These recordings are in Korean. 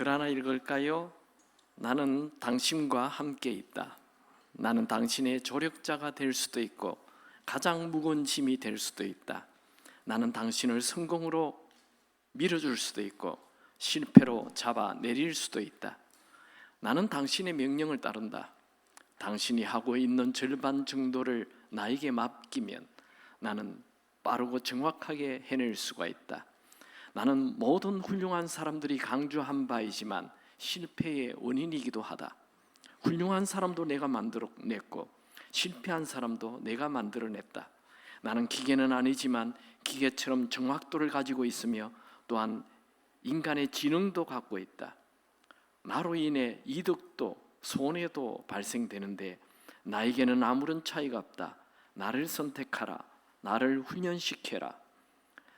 하나 읽을까요? 나는 당신과 함께 있다. 나는 당신의 조력자가 될 수도 있고 가장 무거운 짐이 될 수도 있다. 나는 당신을 성공으로 밀어줄 수도 있고 실패로 잡아 내릴 수도 있다. 나는 당신의 명령을 따른다. 당신이 하고 있는 절반 정도를 나에게 맡기면 나는 빠르고 정확하게 해낼 수가 있다. 나는 모든 훌륭한 사람들이 강조한 바이지만 실패의 원인이기도 하다. 훌륭한 사람도 내가 만들어냈고 실패한 사람도 내가 만들어냈다. 나는 기계는 아니지만 기계처럼 정확도를 가지고 있으며 또한 인간의 지능도 갖고 있다. 나로 인해 이득도 손해도 발생되는데 나에게는 아무런 차이가 없다. 나를 선택하라. 나를 훈련시켜라.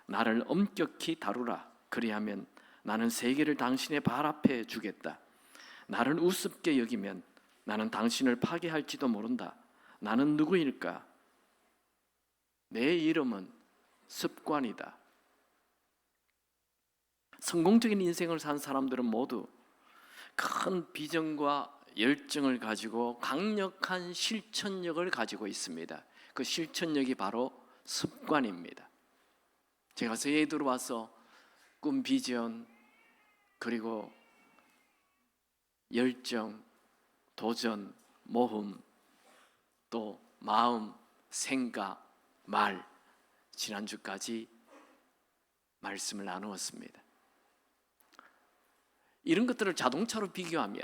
나를 엄격히 다루라. 그리하면 나는 세계를 당신의 발 앞에 주겠다. 나를 우습게 여기면 나는 당신을 파괴할지도 모른다. 나는 누구일까? 내 이름은 습관이다. 성공적인 인생을 산 사람들은 모두 큰 비전과 열정을 가지고 강력한 실천력을 가지고 있습니다. 그 실천력이 바로 습관입니다. 제가 새해에 들어와서 꿈, 비전, 그리고 열정, 도전, 모험, 또 마음, 생각, 말, 지난주까지 말씀을 나누었습니다. 이런 것들을 자동차로 비교하면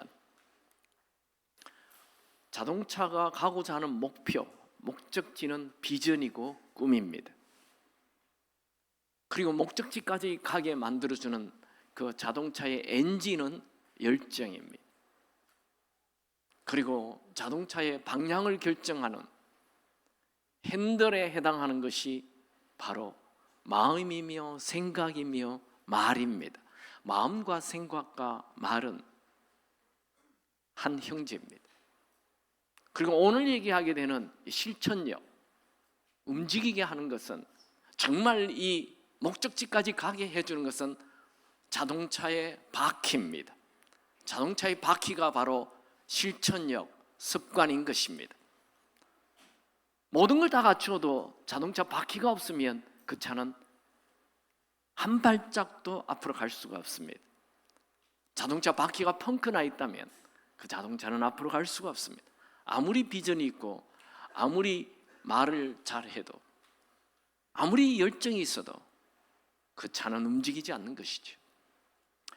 자동차가 가고자 하는 목표, 목적지는 비전이고 꿈입니다. 그리고 목적지까지 가게 만들어주는 그 자동차의 엔진은 열정입니다. 그리고 자동차의 방향을 결정하는 핸들에 해당하는 것이 바로 마음이며 생각이며 말입니다. 마음과 생각과 말은 한 형제입니다. 그리고 오늘 얘기하게 되는 실천력, 움직이게 하는 것은 정말 이 목적지까지 가게 해주는 것은 자동차의 바퀴입니다. 자동차의 바퀴가 바로 실천력, 습관인 것입니다. 모든 걸 다 갖추어도 자동차 바퀴가 없으면 그 차는 한 발짝도 앞으로 갈 수가 없습니다. 자동차 바퀴가 펑크 나 있다면 그 자동차는 앞으로 갈 수가 없습니다. 아무리 비전이 있고 아무리 말을 잘해도 아무리 열정이 있어도 그 차는 움직이지 않는 것이죠.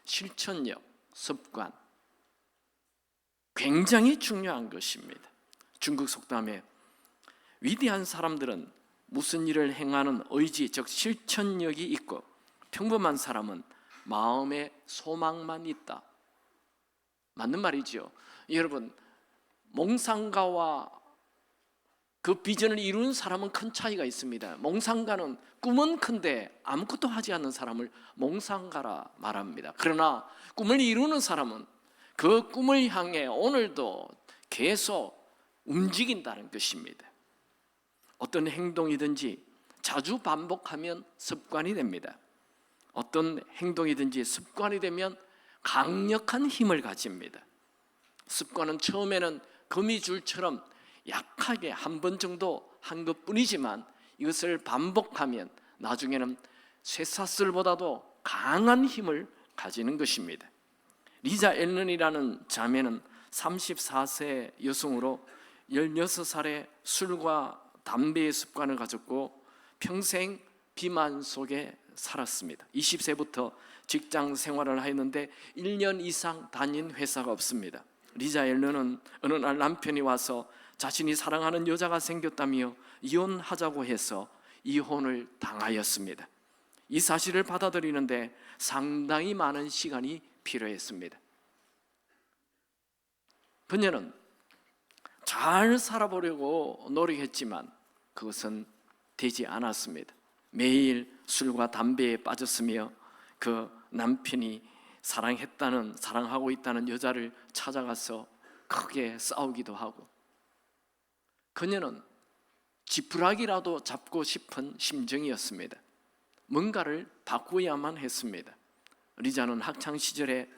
실천력, 습관 굉장히 중요한 것입니다. 중국 속담에 위대한 사람들은 무슨 일을 행하는 의지, 즉 실천력이 있고 평범한 사람은 마음에 소망만 있다. 맞는 말이죠. 여러분, 몽상가와 그 비전을 이루는 사람은 큰 차이가 있습니다. 몽상가는 꿈은 큰데 아무것도 하지 않는 사람을 몽상가라 말합니다. 그러나 꿈을 이루는 사람은 그 꿈을 향해 오늘도 계속 움직인다는 것입니다. 어떤 행동이든지 자주 반복하면 습관이 됩니다. 어떤 행동이든지 습관이 되면 강력한 힘을 가집니다. 습관은 처음에는 거미줄처럼 약하게 한 번 정도 한 것뿐이지만 이것을 반복하면 나중에는 쇠사슬보다도 강한 힘을 가지는 것입니다. 리자 앨런이라는 자매는 34세 여성으로 16살에 술과 담배의 습관을 가졌고 평생 비만 속에 살았습니다. 20세부터 직장 생활을 했는데 1년 이상 다닌 회사가 없습니다. 리자 앨런은 어느 날 남편이 와서 자신이 사랑하는 여자가 생겼다며 이혼하자고 해서 이혼을 당하였습니다. 이 사실을 받아들이는데 상당히 많은 시간이 필요했습니다. 그녀는 잘 살아보려고 노력했지만 그것은 되지 않았습니다. 매일 술과 담배에 빠졌으며 그 남편이 사랑하고 있다는 여자를 찾아가서 크게 싸우기도 하고 그녀는 지푸라기라도 잡고 싶은 심정이었습니다. 뭔가를 바꾸어야만 했습니다. 리자는 학창시절에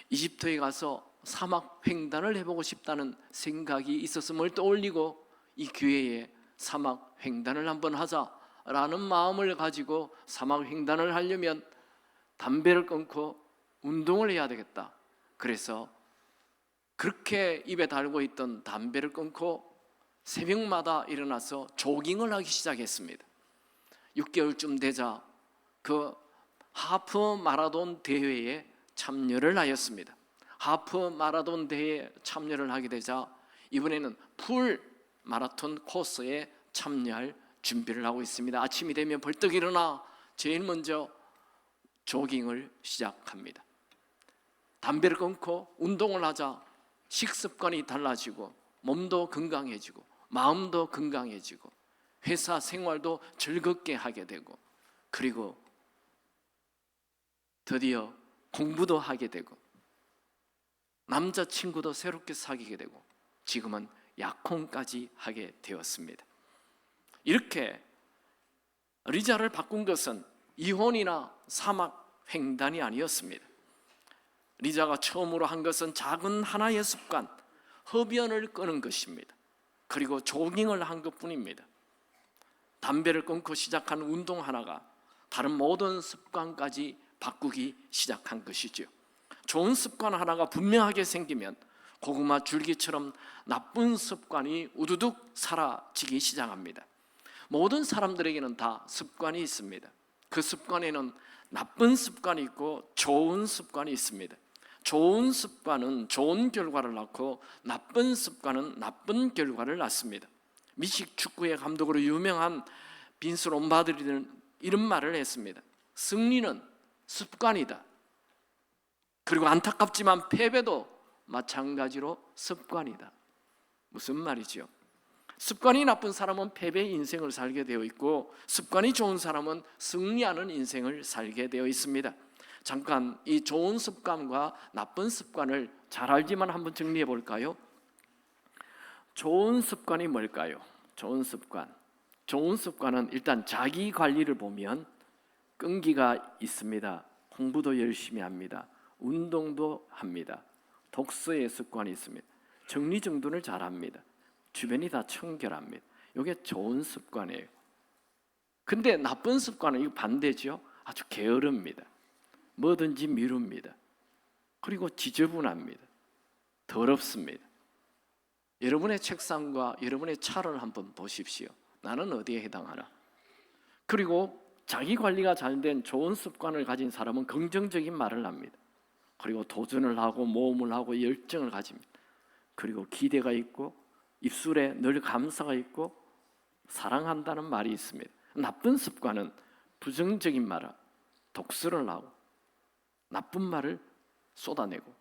이집트에 가서 사막 횡단을 해보고 싶다는 생각이 있었음을 떠올리고 이 기회에 사막 횡단을 한번 하자라는 마음을 가지고 사막 횡단을 하려면 담배를 끊고 운동을 해야 되겠다. 그래서 그렇게 입에 달고 있던 담배를 끊고 새벽마다 일어나서 조깅을 하기 시작했습니다. 6개월쯤 되자 그 하프 마라톤 대회에 참여를 하였습니다. 하프 마라톤 대회에 참여를 하게 되자 이번에는 풀 마라톤 코스에 참여할 준비를 하고 있습니다. 아침이 되면 벌떡 일어나 제일 먼저 조깅을 시작합니다. 담배를 끊고 운동을 하자 식습관이 달라지고 몸도 건강해지고 마음도 건강해지고 회사 생활도 즐겁게 하게 되고 그리고 드디어 공부도 하게 되고 남자친구도 새롭게 사귀게 되고 지금은 약혼까지 하게 되었습니다. 이렇게 리자를 바꾼 것은 이혼이나 사막 횡단이 아니었습니다. 리자가 처음으로 한 것은 작은 하나의 습관, 흡연을 끊은 것입니다. 그리고 조깅을 한 것뿐입니다. 담배를 끊고 시작한 운동 하나가 다른 모든 습관까지 바꾸기 시작한 것이죠. 좋은 습관 하나가 분명하게 생기면 고구마 줄기처럼 나쁜 습관이 우두둑 사라지기 시작합니다. 모든 사람들에게는 다 습관이 있습니다. 그 습관에는 나쁜 습관이 있고 좋은 습관이 있습니다. 좋은 습관은 좋은 결과를 낳고 나쁜 습관은 나쁜 결과를 낳습니다. 미식 축구의 감독으로 유명한 빈스 롬바르디는 이런 말을 했습니다. 승리는 습관이다. 그리고 안타깝지만 패배도 마찬가지로 습관이다. 무슨 말이죠? 습관이 나쁜 사람은 패배의 인생을 살게 되어 있고 습관이 좋은 사람은 승리하는 인생을 살게 되어 있습니다. 잠깐 이 좋은 습관과 나쁜 습관을 잘 알지만 한번 정리해 볼까요? 좋은 습관이 뭘까요? 좋은 습관. 좋은 습관은 일단 자기 관리를 보면 끈기가 있습니다. 공부도 열심히 합니다. 운동도 합니다. 독서의 습관이 있습니다. 정리정돈을 잘합니다. 주변이 다 청결합니다. 이게 좋은 습관이에요. 근데 나쁜 습관은 이거 반대죠. 아주 게으릅니다. 뭐든지 미룹니다. 그리고 지저분합니다. 더럽습니다. 여러분의 책상과 여러분의 차를 한번 보십시오. 나는 어디에 해당하나? 그리고 자기 관리가 잘 된 좋은 습관을 가진 사람은 긍정적인 말을 합니다. 그리고 도전을 하고 모험을 하고 열정을 가집니다. 그리고 기대가 있고 입술에 늘 감사가 있고 사랑한다는 말이 있습니다. 나쁜 습관은 부정적인 말을 독설을 하고 나쁜 말을 쏟아내고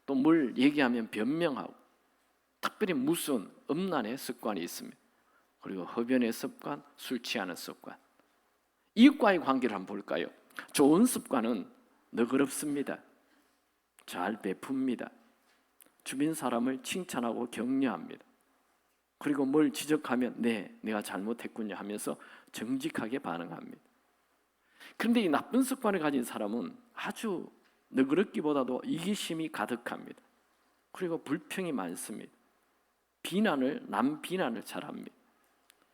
또 뭘 얘기하면 변명하고 특별히 무슨 음란의 습관이 있습니다. 그리고 흡연의 습관, 술 취하는 습관. 이웃과의 관계를 한번 볼까요? 좋은 습관은 너그럽습니다. 잘 베풉니다. 주변 사람을 칭찬하고 격려합니다. 그리고 뭘 지적하면 내가 잘못했군요 하면서 정직하게 반응합니다. 그런데 이 나쁜 습관을 가진 사람은 아주 너그럽기보다도 이기심이 가득합니다. 그리고 불평이 많습니다. 남 비난을 잘합니다.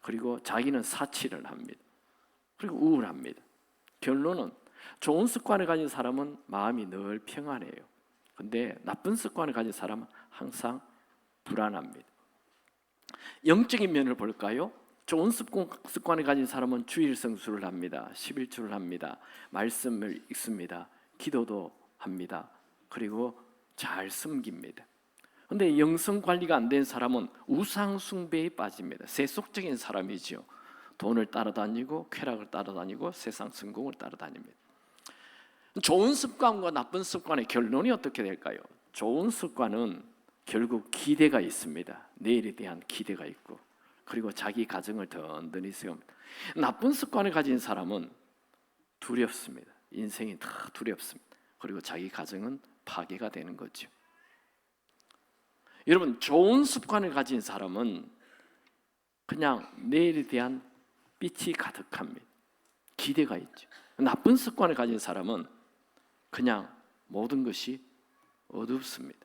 그리고 자기는 사치를 합니다. 그리고 우울합니다. 결론은 좋은 습관을 가진 사람은 마음이 늘 평안해요. 근데 나쁜 습관을 가진 사람은 항상 불안합니다. 영적인 면을 볼까요? 좋은 습관을 가진 사람은 주일 성수를 합니다. 11조를 합니다. 말씀을 읽습니다. 기도도 합니다. 그리고 잘 섬깁니다. 그런데 영성 관리가 안 된 사람은 우상 숭배에 빠집니다. 세속적인 사람이죠. 돈을 따라다니고 쾌락을 따라다니고 세상 성공을 따라다닙니다. 좋은 습관과 나쁜 습관의 결론이 어떻게 될까요? 좋은 습관은 결국 기대가 있습니다. 내일에 대한 기대가 있고 그리고 자기 가정을 든든히 세웁니다. 나쁜 습관을 가진 사람은 두렵습니다. 인생이 다 두렵습니다. 그리고 자기 가정은 파괴가 되는 거죠. 여러분, 좋은 습관을 가진 사람은 그냥 내일에 대한 빛이 가득합니다. 기대가 있죠. 나쁜 습관을 가진 사람은 그냥 모든 것이 어둡습니다.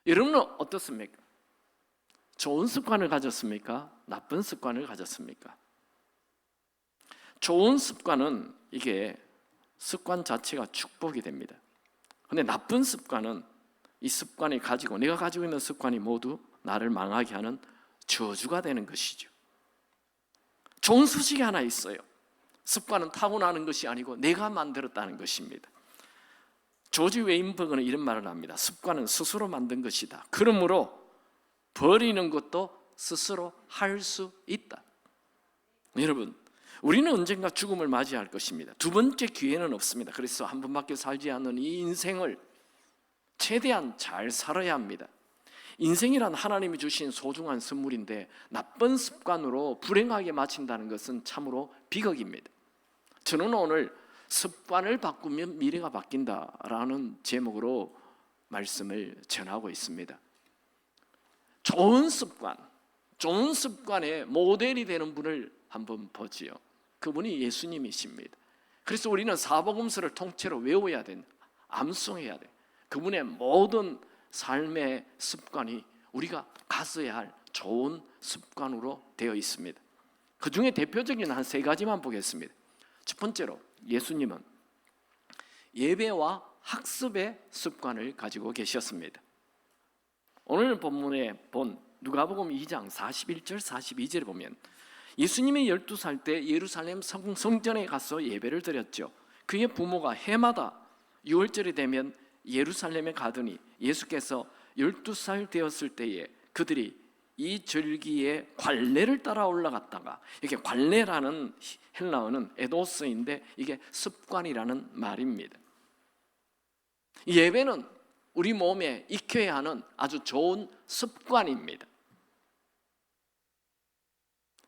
여러분은 어떻습니까? 좋은 습관을 가졌습니까? 나쁜 습관을 가졌습니까? 좋은 습관은 이게 습관 자체가 축복이 됩니다. 그런데 나쁜 습관은 이 습관이 가지고 내가 가지고 있는 습관이 모두 나를 망하게 하는 저주가 되는 것이죠. 좋은 소식이 하나 있어요. 습관은 타고나는 것이 아니고 내가 만들었다는 것입니다. 조지 웨인버그는 이런 말을 합니다. 습관은 스스로 만든 것이다. 그러므로 버리는 것도 스스로 할 수 있다. 여러분, 우리는 언젠가 죽음을 맞이할 것입니다. 두 번째 기회는 없습니다. 그래서 한 번밖에 살지 않는 이 인생을 최대한 잘 살아야 합니다. 인생이란 하나님이 주신 소중한 선물인데 나쁜 습관으로 불행하게 마친다는 것은 참으로 비극입니다. 저는 오늘 습관을 바꾸면 미래가 바뀐다라는 제목으로 말씀을 전하고 있습니다. 좋은 습관의 모델이 되는 분을 한번 보지요. 그분이 예수님이십니다. 그래서 우리는 사복음서를 통째로 외워야 돼, 암송해야 돼. 그분의 모든 삶의 습관이 우리가 가져야 할 좋은 습관으로 되어 있습니다. 그 중에 대표적인 한 세 가지만 보겠습니다. 첫 번째로 예수님은 예배와 학습의 습관을 가지고 계셨습니다. 오늘 본문에 본 누가복음 2장 41절 42절에 보면 예수님이 12살 때 예루살렘 성전에 가서 예배를 드렸죠. 그의 부모가 해마다 6월절이 되면 예루살렘에 가더니 예수께서 12살 되었을 때에 그들이 이 절기에 관례를 따라 올라갔다가, 이게 관례라는 헬라어는 에도스인데 이게 습관이라는 말입니다. 예배는 우리 몸에 익혀야 하는 아주 좋은 습관입니다.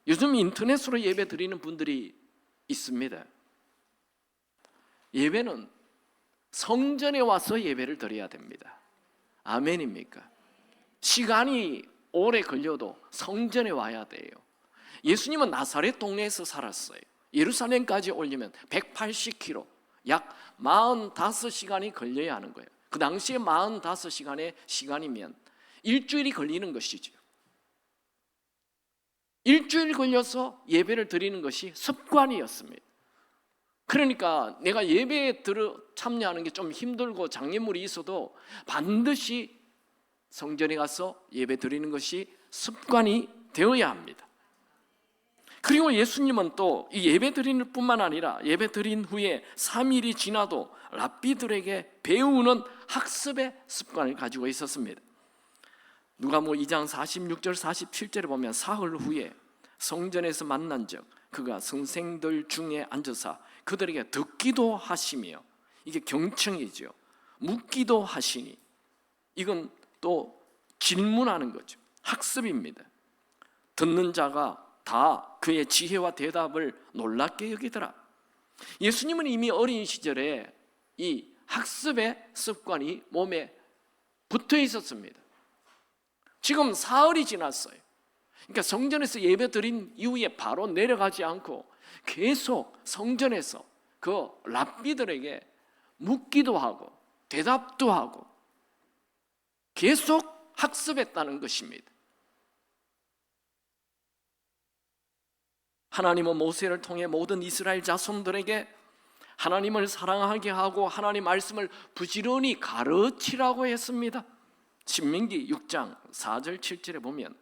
요즘 인터넷으로 예배 드리는 분들이 있습니다. 예배는 성전에 와서 예배를 드려야 됩니다. 아멘입니까? 시간이 오래 걸려도 성전에 와야 돼요. 예수님은 나사렛 동네에서 살았어요. 예루살렘까지 오려면 180km, 약 45시간이 걸려야 하는 거예요. 그 당시에 45시간의 시간이면 일주일이 걸리는 것이죠. 일주일 걸려서 예배를 드리는 것이 습관이었습니다. 그러니까 내가 예배에 참여하는 게 좀 힘들고 장애물이 있어도 반드시 성전에 가서 예배 드리는 것이 습관이 되어야 합니다. 그리고 예수님은 또 이 예배 드리는 뿐만 아니라 예배 드린 후에 3일이 지나도 랍비들에게 배우는 학습의 습관을 가지고 있었습니다. 누가복음 2장 46절 47절에 보면 사흘 후에 성전에서 만난 적 그가 선생들 중에 앉아서 그들에게 듣기도 하시며, 이게 경청이죠. 묻기도 하시니, 이건 또 질문하는 거죠. 학습입니다. 듣는 자가 다 그의 지혜와 대답을 놀랍게 여기더라. 예수님은 이미 어린 시절에 이 학습의 습관이 몸에 붙어 있었습니다. 지금 사흘이 지났어요. 그러니까 성전에서 예배 드린 이후에 바로 내려가지 않고 계속 성전에서 그 랍비들에게 묻기도 하고 대답도 하고 계속 학습했다는 것입니다. 하나님은 모세를 통해 모든 이스라엘 자손들에게 하나님을 사랑하게 하고 하나님 말씀을 부지런히 가르치라고 했습니다. 신명기 6장 4절 7절에 보면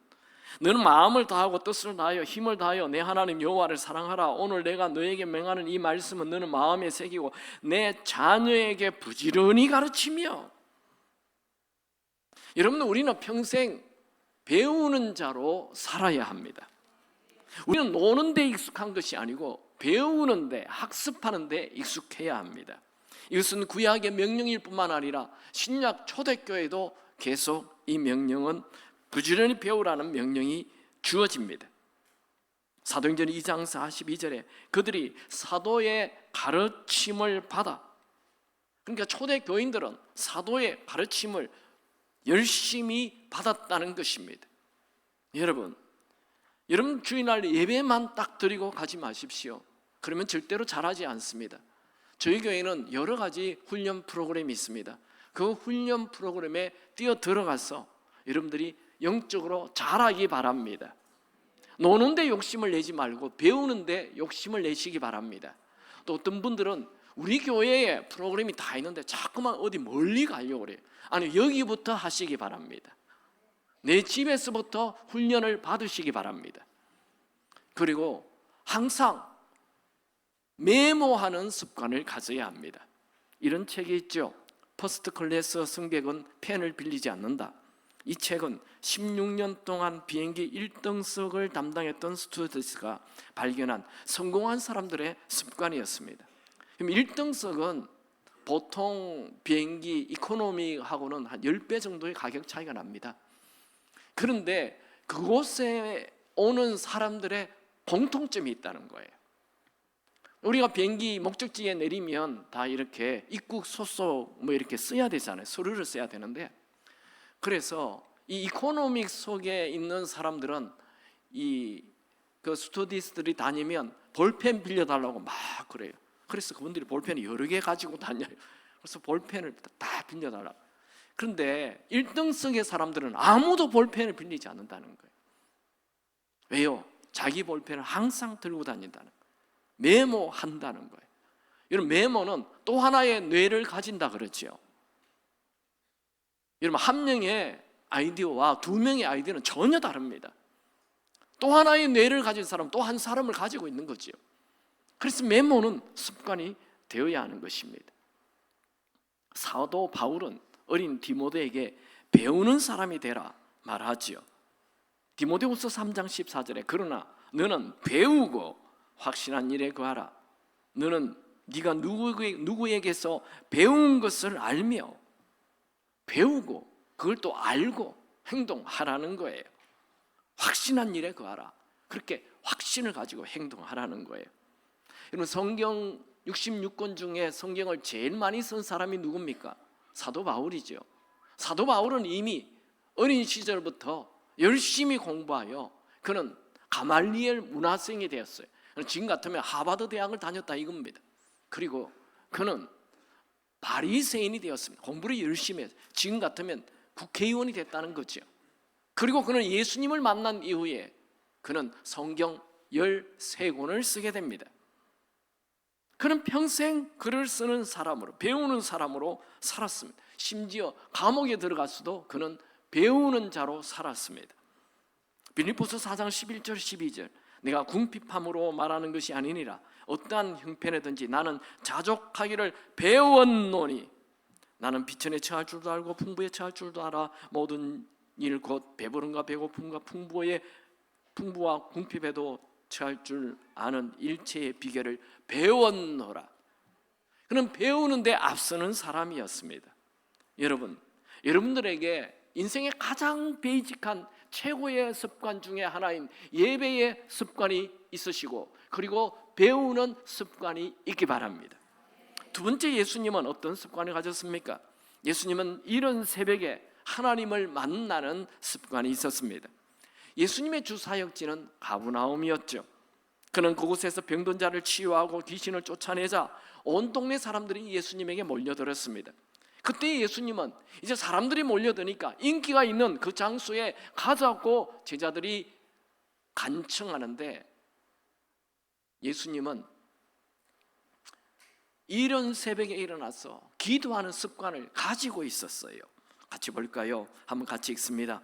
너는 마음을 다하고 뜻을 다하여 힘을 다하여 내 하나님 여호와를 사랑하라. 오늘 내가 너에게 명하는 이 말씀은 너는 마음에 새기고 내 자녀에게 부지런히 가르치며. 여러분, 우리는 평생 배우는 자로 살아야 합니다. 우리는 노는 데 익숙한 것이 아니고 배우는 데, 학습하는 데 익숙해야 합니다. 이것은 구약의 명령일 뿐만 아니라 신약 초대교회도 계속 이 명령은 부지런히 배우라는 명령이 주어집니다. 사도행전 2장 42절에 그들이 사도의 가르침을 받아, 그러니까 초대교인들은 사도의 가르침을 열심히 받았다는 것입니다. 여러분 주일날 예배만 딱 드리고 가지 마십시오. 그러면 절대로 잘하지 않습니다. 저희 교회는 여러 가지 훈련 프로그램이 있습니다. 그 훈련 프로그램에 뛰어 들어가서 여러분들이 영적으로 자라기 바랍니다. 노는데 욕심을 내지 말고 배우는데 욕심을 내시기 바랍니다. 또 어떤 분들은 우리 교회에 프로그램이 다 있는데 자꾸만 어디 멀리 가려고 그래요. 아니, 여기부터 하시기 바랍니다. 내 집에서부터 훈련을 받으시기 바랍니다. 그리고 항상 메모하는 습관을 가져야 합니다. 이런 책이 있죠. 퍼스트 클래스 승객은 펜을 빌리지 않는다. 이 책은 16년 동안 비행기 1등석을 담당했던 스튜어디스가 발견한 성공한 사람들의 습관이었습니다. 그럼 1등석은 보통 비행기 이코노미하고는 한 10배 정도의 가격 차이가 납니다. 그런데 그곳에 오는 사람들의 공통점이 있다는 거예요. 우리가 비행기 목적지에 내리면 다 이렇게 입국 소속 뭐 이렇게 써야 되잖아요. 서류를 써야 되는데, 그래서 이 이코노믹 속에 있는 사람들은 그 스튜어디스들이 다니면 볼펜 빌려달라고 막 그래요. 그래서 그분들이 볼펜을 여러 개 가지고 다녀요. 그래서 볼펜을 다 빌려달라고. 그런데 1등석의 사람들은 아무도 볼펜을 빌리지 않는다는 거예요. 왜요? 자기 볼펜을 항상 들고 다닌다는 거예요. 메모한다는 거예요. 여러분, 메모는 또 하나의 뇌를 가진다 그러죠. 여러분, 한 명의 아이디어와 두 명의 아이디어는 전혀 다릅니다. 또 하나의 뇌를 가진 사람, 또 한 사람을 가지고 있는 거죠. 그래서 메모는 습관이 되어야 하는 것입니다. 사도 바울은 어린 디모데에게 배우는 사람이 되라 말하지요. 디모데후서 3장 14절에 그러나 너는 배우고 확신한 일에 거하라. 너는 네가 누구에게서 배운 것을 알며 배우고 그걸 또 알고 행동하라는 거예요. 확신한 일에 거하라. 그렇게 확신을 가지고 행동하라는 거예요. 여러분, 성경 66권 중에 성경을 제일 많이 쓴 사람이 누굽니까? 사도 바울이죠. 사도 바울은 이미 어린 시절부터 열심히 공부하여 그는 가말리엘 문화생이 되었어요. 지금 같으면 하버드 대학을 다녔다 이겁니다. 그리고 그는 바리새인이 되었습니다. 공부를 열심히 해서 지금 같으면 국회의원이 됐다는 거죠. 그리고 그는 예수님을 만난 이후에 그는 성경 13권을 쓰게 됩니다. 그는 평생 글을 쓰는 사람으로, 배우는 사람으로 살았습니다. 심지어 감옥에 들어갔어도 그는 배우는 자로 살았습니다. 빌립보서 4장 11절 12절 내가 궁핍함으로 말하는 것이 아니니라. 어떠한 형편이든지 나는 자족하기를 배웠노니 나는 비천에 처할 줄도 알고 풍부에 처할 줄도 알아. 모든 일 곧 배부름과 배고픔과 풍부와 궁핍에도 처할 줄 아는 일체의 비결을 배웠노라. 그는 배우는데 앞서는 사람이었습니다. 여러분들에게 인생의 가장 베이직한 최고의 습관 중에 하나인 예배의 습관이 있으시고 그리고 배우는 습관이 있기 바랍니다. 두 번째, 예수님은 어떤 습관을 가졌습니까? 예수님은 이른 새벽에 하나님을 만나는 습관이 있었습니다. 예수님의 주 사역지는 가버나움이었죠. 그는 그곳에서 병든 자를 치유하고 귀신을 쫓아내자 온 동네 사람들이 예수님에게 몰려들었습니다. 그때 예수님은 이제 사람들이 몰려드니까 인기가 있는 그 장소에 가자고 제자들이 간청하는데 예수님은 이른 새벽에 일어나서 기도하는 습관을 가지고 있었어요. 같이 볼까요? 한번 같이 읽습니다.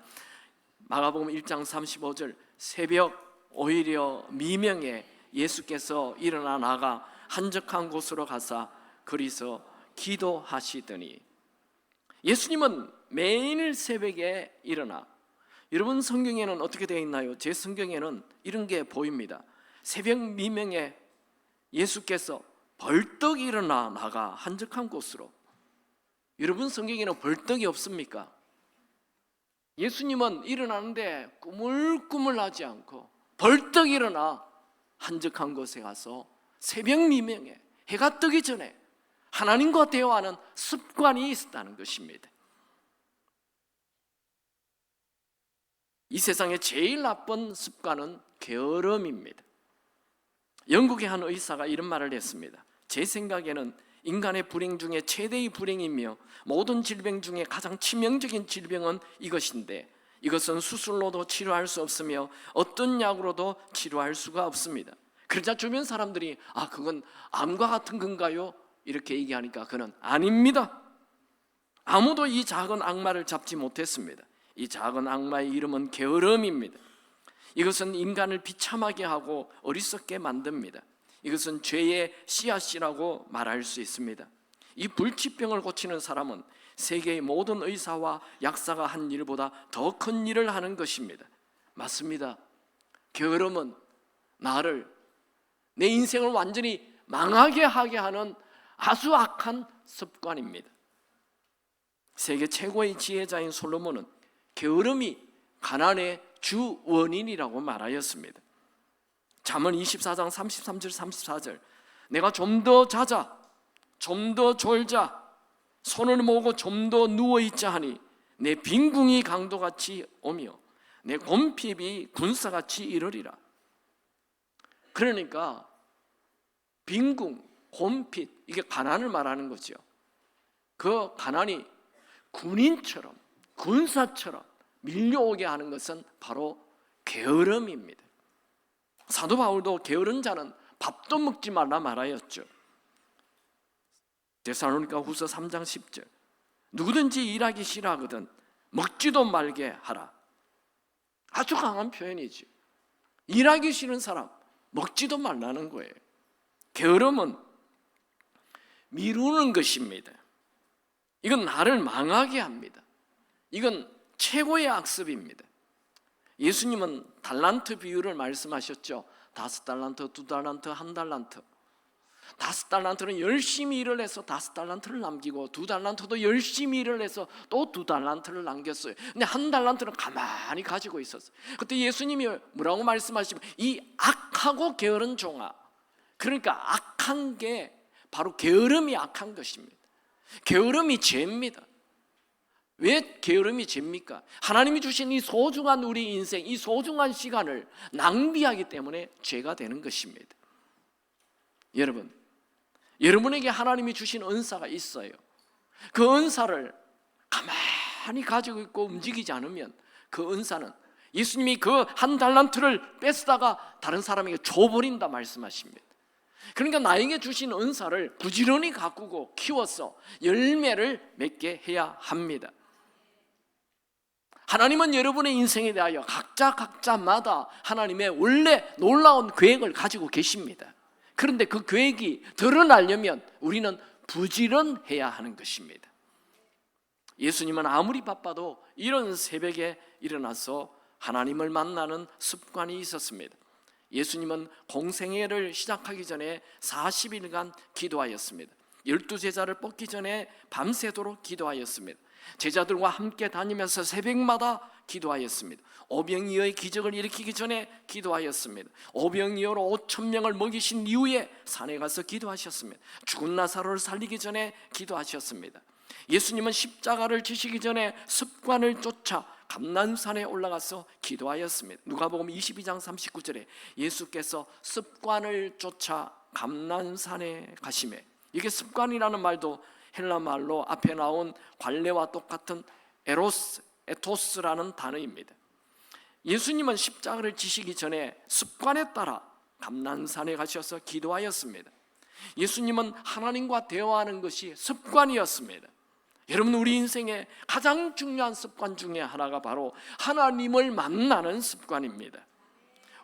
마가복음 1장 35절 새벽 오히려 미명에 예수께서 일어나 나가 한적한 곳으로 가사 거기서 기도하시더니 예수님은 매일 새벽에 일어나 여러분 성경에는 어떻게 되어 있나요? 제 성경에는 이런 게 보입니다. 새벽 미명에 예수께서 벌떡 일어나 나가 한적한 곳으로. 여러분 성경에는 벌떡이 없습니까? 예수님은 일어나는데 꾸물꾸물하지 않고 벌떡 일어나 한적한 곳에 가서 새벽 미명에 해가 뜨기 전에 하나님과 대화하는 습관이 있었다는 것입니다. 이 세상에 제일 나쁜 습관은 게으름입니다. 영국의 한 의사가 이런 말을 했습니다. 제 생각에는 인간의 불행 중에 최대의 불행이며 모든 질병 중에 가장 치명적인 질병은 이것인데 이것은 수술로도 치료할 수 없으며 어떤 약으로도 치료할 수가 없습니다. 그러자 주변 사람들이 그건 암과 같은 건가요? 이렇게 얘기하니까 그는 아닙니다. 아무도 이 작은 악마를 잡지 못했습니다. 이 작은 악마의 이름은 게으름입니다. 이것은 인간을 비참하게 하고 어리석게 만듭니다. 이것은 죄의 씨앗이라고 말할 수 있습니다. 이 불치병을 고치는 사람은 세계의 모든 의사와 약사가 한 일보다 더 큰 일을 하는 것입니다. 맞습니다. 게으름은 내 인생을 완전히 망하게 하게 하는 아주 악한 습관입니다. 세계 최고의 지혜자인 솔로몬은 게으름이 가난의 주 원인이라고 말하였습니다. 잠언 24장 33절 34절 내가 좀 더 자자 좀 더 졸자 손을 모으고 좀 더 누워있자 하니 내 빈궁이 강도같이 오며 내 곰핍이 군사같이 이르리라. 그러니까 빈궁, 곰핍 이게 가난을 말하는 거죠. 그 가난이 군인처럼 군사처럼 밀려오게 하는 것은 바로 게으름입니다. 사도 바울도 게으른 자는 밥도 먹지 말라 말하였죠. 데살로니가 후서 3장 10절 누구든지 일하기 싫어하거든 먹지도 말게 하라. 아주 강한 표현이죠. 일하기 싫은 사람 먹지도 말라는 거예요. 게으름은 미루는 것입니다. 이건 나를 망하게 합니다. 이건 최고의 악습입니다. 예수님은 달란트 비유를 말씀하셨죠. 5달란트, 2달란트, 1달란트. 5달란트는 열심히 일을 해서 5달란트를 남기고 2달란트도 열심히 일을 해서 또 2달란트를 남겼어요. 근데 1달란트는 가만히 가지고 있었어요. 그때 예수님이 뭐라고 말씀하시면 이 악하고 게으른 종아, 그러니까 악한 게 바로 게으름이 악한 것입니다. 게으름이 죄입니다. 왜 게으름이 죄입니까? 하나님이 주신 이 소중한 우리 인생, 이 소중한 시간을 낭비하기 때문에 죄가 되는 것입니다. 여러분에게 하나님이 주신 은사가 있어요. 그 은사를 가만히 가지고 있고 움직이지 않으면 그 은사는 예수님이 그 1달란트를 뺏다가 다른 사람에게 줘버린다 말씀하십니다. 그러니까 나에게 주신 은사를 부지런히 가꾸고 키워서 열매를 맺게 해야 합니다. 하나님은 여러분의 인생에 대하여 각자마다 하나님의 원래 놀라운 계획을 가지고 계십니다. 그런데 그 계획이 드러나려면 우리는 부지런해야 하는 것입니다. 예수님은 아무리 바빠도 이런 새벽에 일어나서 하나님을 만나는 습관이 있었습니다. 예수님은 공생애를 시작하기 전에 40일간 기도하였습니다. 12제자를 뽑기 전에 밤새도록 기도하였습니다. 제자들과 함께 다니면서 새벽마다 기도하였습니다. 오병이어의 기적을 일으키기 전에 기도하였습니다. 오병이어로 5,000명을 먹이신 이후에 산에 가서 기도하셨습니다. 죽은 나사로를 살리기 전에 기도하셨습니다. 예수님은 십자가를 지시기 전에 습관을 쫓아 감난산에 올라가서 기도하였습니다. 누가복음 22장 39절에 예수께서 습관을 쫓아 감난산에 가시매, 이게 습관이라는 말도 헬라 말로 앞에 나온 관례와 똑같은 에토스라는 단어입니다. 예수님은 십자가를 지시기 전에 습관에 따라 감난산에 가셔서 기도하였습니다. 예수님은 하나님과 대화하는 것이 습관이었습니다. 여러분, 우리 인생의 가장 중요한 습관 중에 하나가 바로 하나님을 만나는 습관입니다.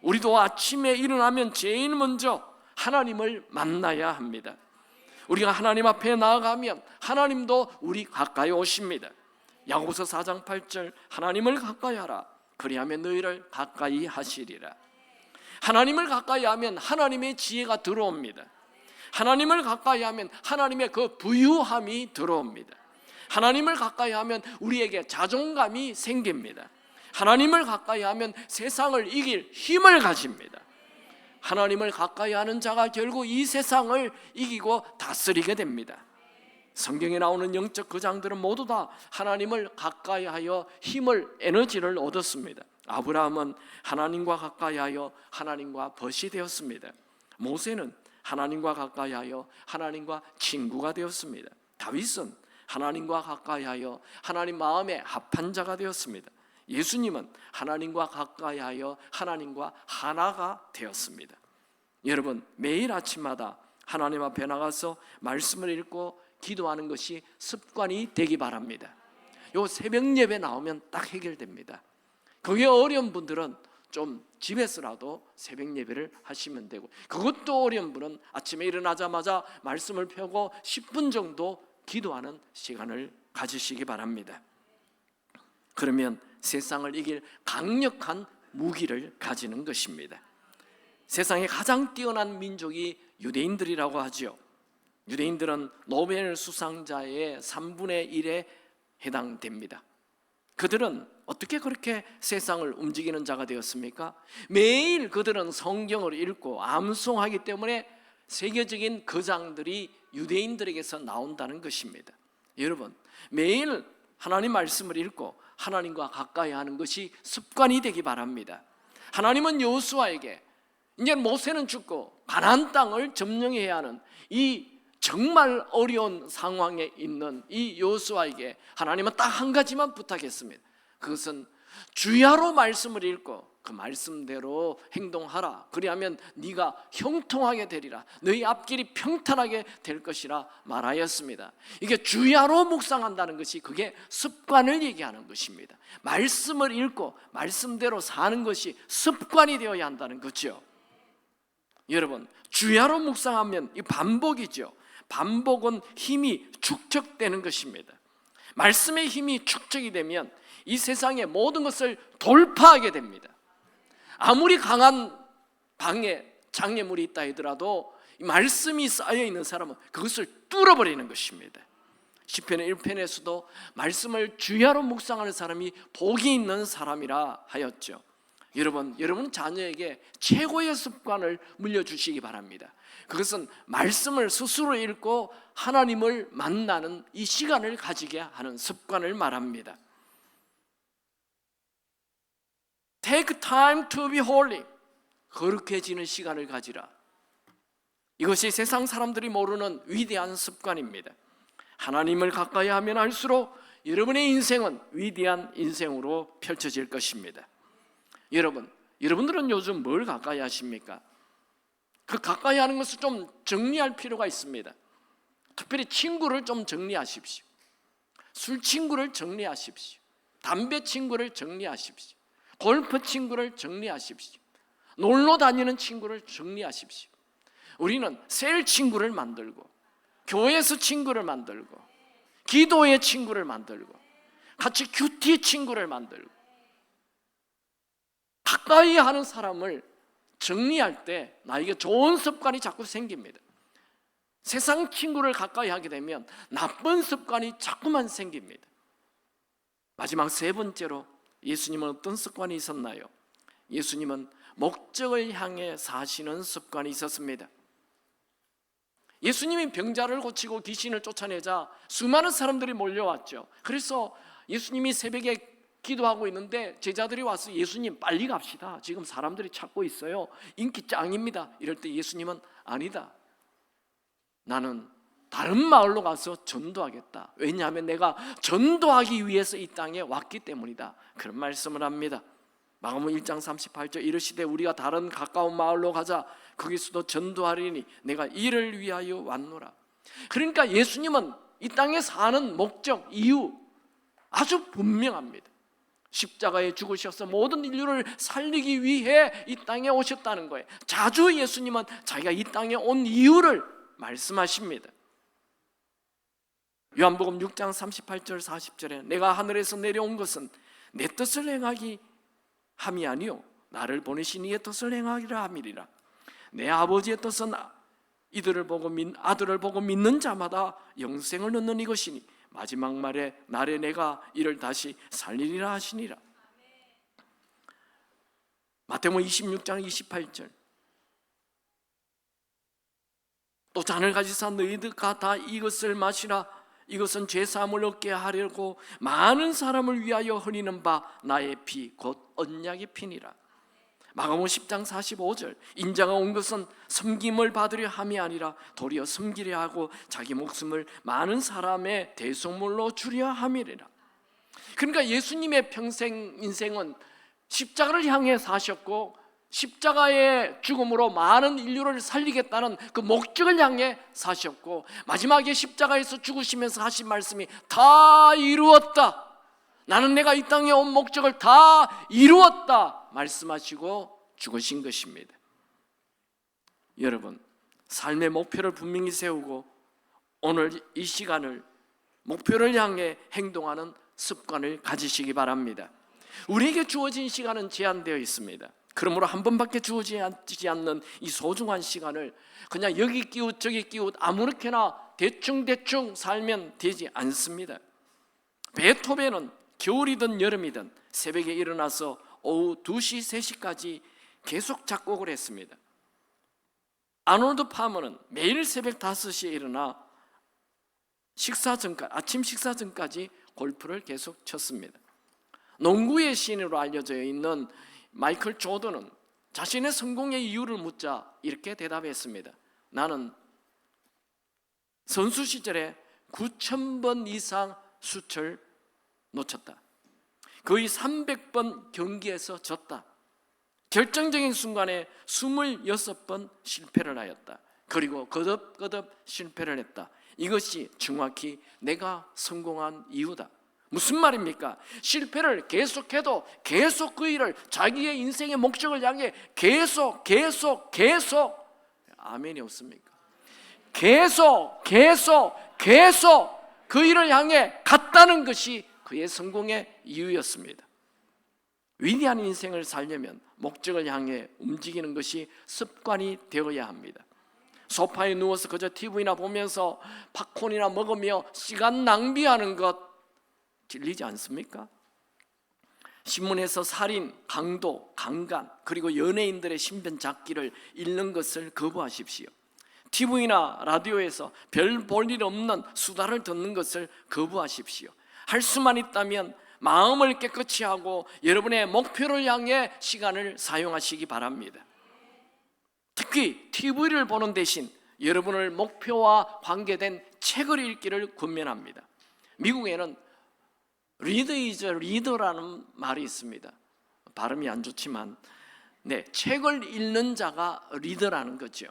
우리도 아침에 일어나면 제일 먼저 하나님을 만나야 합니다. 우리가 하나님 앞에 나아가면 하나님도 우리 가까이 오십니다. 야고보서 4장 8절 하나님을 가까이 하라 그리하면 너희를 가까이 하시리라. 하나님을 가까이 하면 하나님의 지혜가 들어옵니다. 하나님을 가까이 하면 하나님의 그 부유함이 들어옵니다. 하나님을 가까이 하면 우리에게 자존감이 생깁니다. 하나님을 가까이 하면 세상을 이길 힘을 가집니다. 하나님을 가까이 하는 자가 결국 이 세상을 이기고 다스리게 됩니다. 성경에 나오는 영적 거장들은 모두 다 하나님을 가까이 하여 힘을, 에너지를 얻었습니다. 아브라함은 하나님과 가까이 하여 하나님과 벗이 되었습니다. 모세는 하나님과 가까이하여 하나님과 친구가 되었습니다. 다윗은 하나님과 가까이하여 하나님 마음에 합한 자가 되었습니다. 예수님은 하나님과 가까이하여 하나님과 하나가 되었습니다. 여러분, 매일 아침마다 하나님 앞에 나가서 말씀을 읽고 기도하는 것이 습관이 되기 바랍니다. 요 새벽 예배 나오면 딱 해결됩니다. 그게 어려운 분들은 좀 집에서라도 새벽 예배를 하시면 되고, 그것도 어려운 분은 아침에 일어나자마자 말씀을 펴고 10분 정도 기도하는 시간을 가지시기 바랍니다. 그러면 세상을 이길 강력한 무기를 가지는 것입니다. 세상에 가장 뛰어난 민족이 유대인들이라고 하죠. 유대인들은 노벨 수상자의 3분의 1에 해당됩니다. 그들은 어떻게 그렇게 세상을 움직이는 자가 되었습니까? 매일 그들은 성경을 읽고 암송하기 때문에 세계적인 거장들이 유대인들에게서 나온다는 것입니다. 여러분, 매일 하나님 말씀을 읽고 하나님과 가까이 하는 것이 습관이 되기 바랍니다. 하나님은 여호수아에게 이제 모세는 죽고 가나안 땅을 점령해야 하는 이 정말 어려운 상황에 있는 이 여호수아에게 하나님은 딱 한 가지만 부탁했습니다. 그것은 주야로 말씀을 읽고 그 말씀대로 행동하라. 그리하면 네가 형통하게 되리라. 너희 앞길이 평탄하게 될 것이라 말하였습니다. 이게 주야로 묵상한다는 것이 그게 습관을 얘기하는 것입니다. 말씀을 읽고 말씀대로 사는 것이 습관이 되어야 한다는 거죠. 여러분, 주야로 묵상하면 이 반복이죠. 반복은 힘이 축적되는 것입니다. 말씀의 힘이 축적이 되면 이 세상의 모든 것을 돌파하게 됩니다. 아무리 강한 방에 장애물이 있다 하더라도 이 말씀이 쌓여 있는 사람은 그것을 뚫어버리는 것입니다. 시편 1편에서도 말씀을 주야로 묵상하는 사람이 복이 있는 사람이라 하였죠. 여러분 자녀에게 최고의 습관을 물려주시기 바랍니다. 그것은 말씀을 스스로 읽고 하나님을 만나는 이 시간을 가지게 하는 습관을 말합니다. Take time to be holy. 거룩해지는 시간을 가지라. 이것이 세상 사람들이 모르는 위대한 습관입니다. 하나님을 가까이 하면 할수록 여러분의 인생은 위대한 인생으로 펼쳐질 것입니다. 여러분들은 요즘 뭘 가까이 하십니까? 그 가까이 하는 것을 좀 정리할 필요가 있습니다. 특별히 친구를 좀 정리하십시오. 술 친구를 정리하십시오. 담배 친구를 정리하십시오. 골프 친구를 정리하십시오. 놀러 다니는 친구를 정리하십시오. 우리는 셀 친구를 만들고, 교회에서 친구를 만들고, 기도의 친구를 만들고, 같이 큐티 친구를 만들고, 가까이 하는 사람을 정리할 때 나에게 좋은 습관이 자꾸 생깁니다. 세상 친구를 가까이 하게 되면 나쁜 습관이 자꾸만 생깁니다. 마지막 세 번째로 예수님은 어떤 습관이 있었나요? 예수님은 목적을 향해 사시는 습관이 있었습니다. 예수님이 병자를 고치고 귀신을 쫓아내자 수많은 사람들이 몰려왔죠. 그래서 예수님이 새벽에 기도하고 있는데 제자들이 와서 예수님 빨리 갑시다. 지금 사람들이 찾고 있어요. 인기 짱입니다. 이럴 때 예수님은 아니다. 나는 다른 마을로 가서 전도하겠다. 왜냐하면 내가 전도하기 위해서 이 땅에 왔기 때문이다. 그런 말씀을 합니다. 마가복음 1장 38절 이르시되 우리가 다른 가까운 마을로 가자. 거기서도 전도하리니 내가 이를 위하여 왔노라. 그러니까 예수님은 이 땅에 사는 목적, 이유 아주 분명합니다. 십자가에 죽으셔서 모든 인류를 살리기 위해 이 땅에 오셨다는 거예요. 자주 예수님은 자기가 이 땅에 온 이유를 말씀하십니다. 요한복음 6장 38절 40절에 내가 하늘에서 내려온 것은 내 뜻을 행하기 함이 아니요 나를 보내신 이의 뜻을 행하기라 함이리라. 내 아버지의 뜻은 아들을 보고 믿는 자마다 영생을 얻는 이것이니 마지막 날에 내가 이를 다시 살리리라 하시니라. 마태복음 26장 28절 또 잔을 가지사 너희들과 다 이것을 마시라. 이것은 죄사함을 얻게 하려고 많은 사람을 위하여 흘리는 바 나의 피 곧 언약의 피니라. 마가복음 10장 45절, 인자가 온 것은 섬김을 받으려 함이 아니라 도리어 섬기려 하고 자기 목숨을 많은 사람의 대속물로 주려 함이리라. 그러니까 예수님의 평생 인생은 십자가를 향해 사셨고, 십자가의 죽음으로 많은 인류를 살리겠다는 그 목적을 향해 사셨고, 마지막에 십자가에서 죽으시면서 하신 말씀이 다 이루었다, 나는 내가 이 땅에 온 목적을 다 이루었다 말씀하시고 죽으신 것입니다. 여러분, 삶의 목표를 분명히 세우고 오늘 이 시간을 목표를 향해 행동하는 습관을 가지시기 바랍니다. 우리에게 주어진 시간은 제한되어 있습니다. 그러므로 한 번밖에 주어지지 않는 이 소중한 시간을 그냥 여기 끼웃 저기 끼웃 아무렇게나 대충 살면 되지 않습니다. 베토벤은 겨울이든 여름이든 새벽에 일어나서 오후 2시, 3시까지 계속 작곡을 했습니다. 아놀드 파머는 매일 새벽 5시에 일어나 아침 식사 전까지 골프를 계속 쳤습니다. 농구의 신으로 알려져 있는 마이클 조던은 자신의 성공의 이유를 묻자 이렇게 대답했습니다. 나는 선수 시절에 9,000번 이상 슛을 놓쳤다. 거의 300번 경기에서 졌다. 결정적인 순간에 26번 실패를 하였다. 그리고 거듭 실패를 했다. 이것이 정확히 내가 성공한 이유다. 무슨 말입니까? 실패를 계속해도 계속 그 일을 자기의 인생의 목적을 향해 계속 아멘이 없습니까? 계속 그 일을 향해 갔다는 것이 그의 성공의 이유였습니다. 위대한 인생을 살려면 목적을 향해 움직이는 것이 습관이 되어야 합니다. 소파에 누워서 그저 TV나 보면서 팝콘이나 먹으며 시간 낭비하는 것 질리지 않습니까? 신문에서 살인, 강도, 강간, 그리고 연예인들의 신변 잡기를 읽는 것을 거부하십시오. TV나 라디오에서 별 볼 일 없는 수다를 듣는 것을 거부하십시오. 할 수만 있다면 마음을 깨끗이 하고 여러분의 목표를 향해 시간을 사용하시기 바랍니다. 특히 TV를 보는 대신 여러분의 목표와 관계된 책을 읽기를 권면합니다. 미국에는 read is reader라는 말이 있습니다. 발음이 안 좋지만 책을 읽는 자가 리더라는 거죠.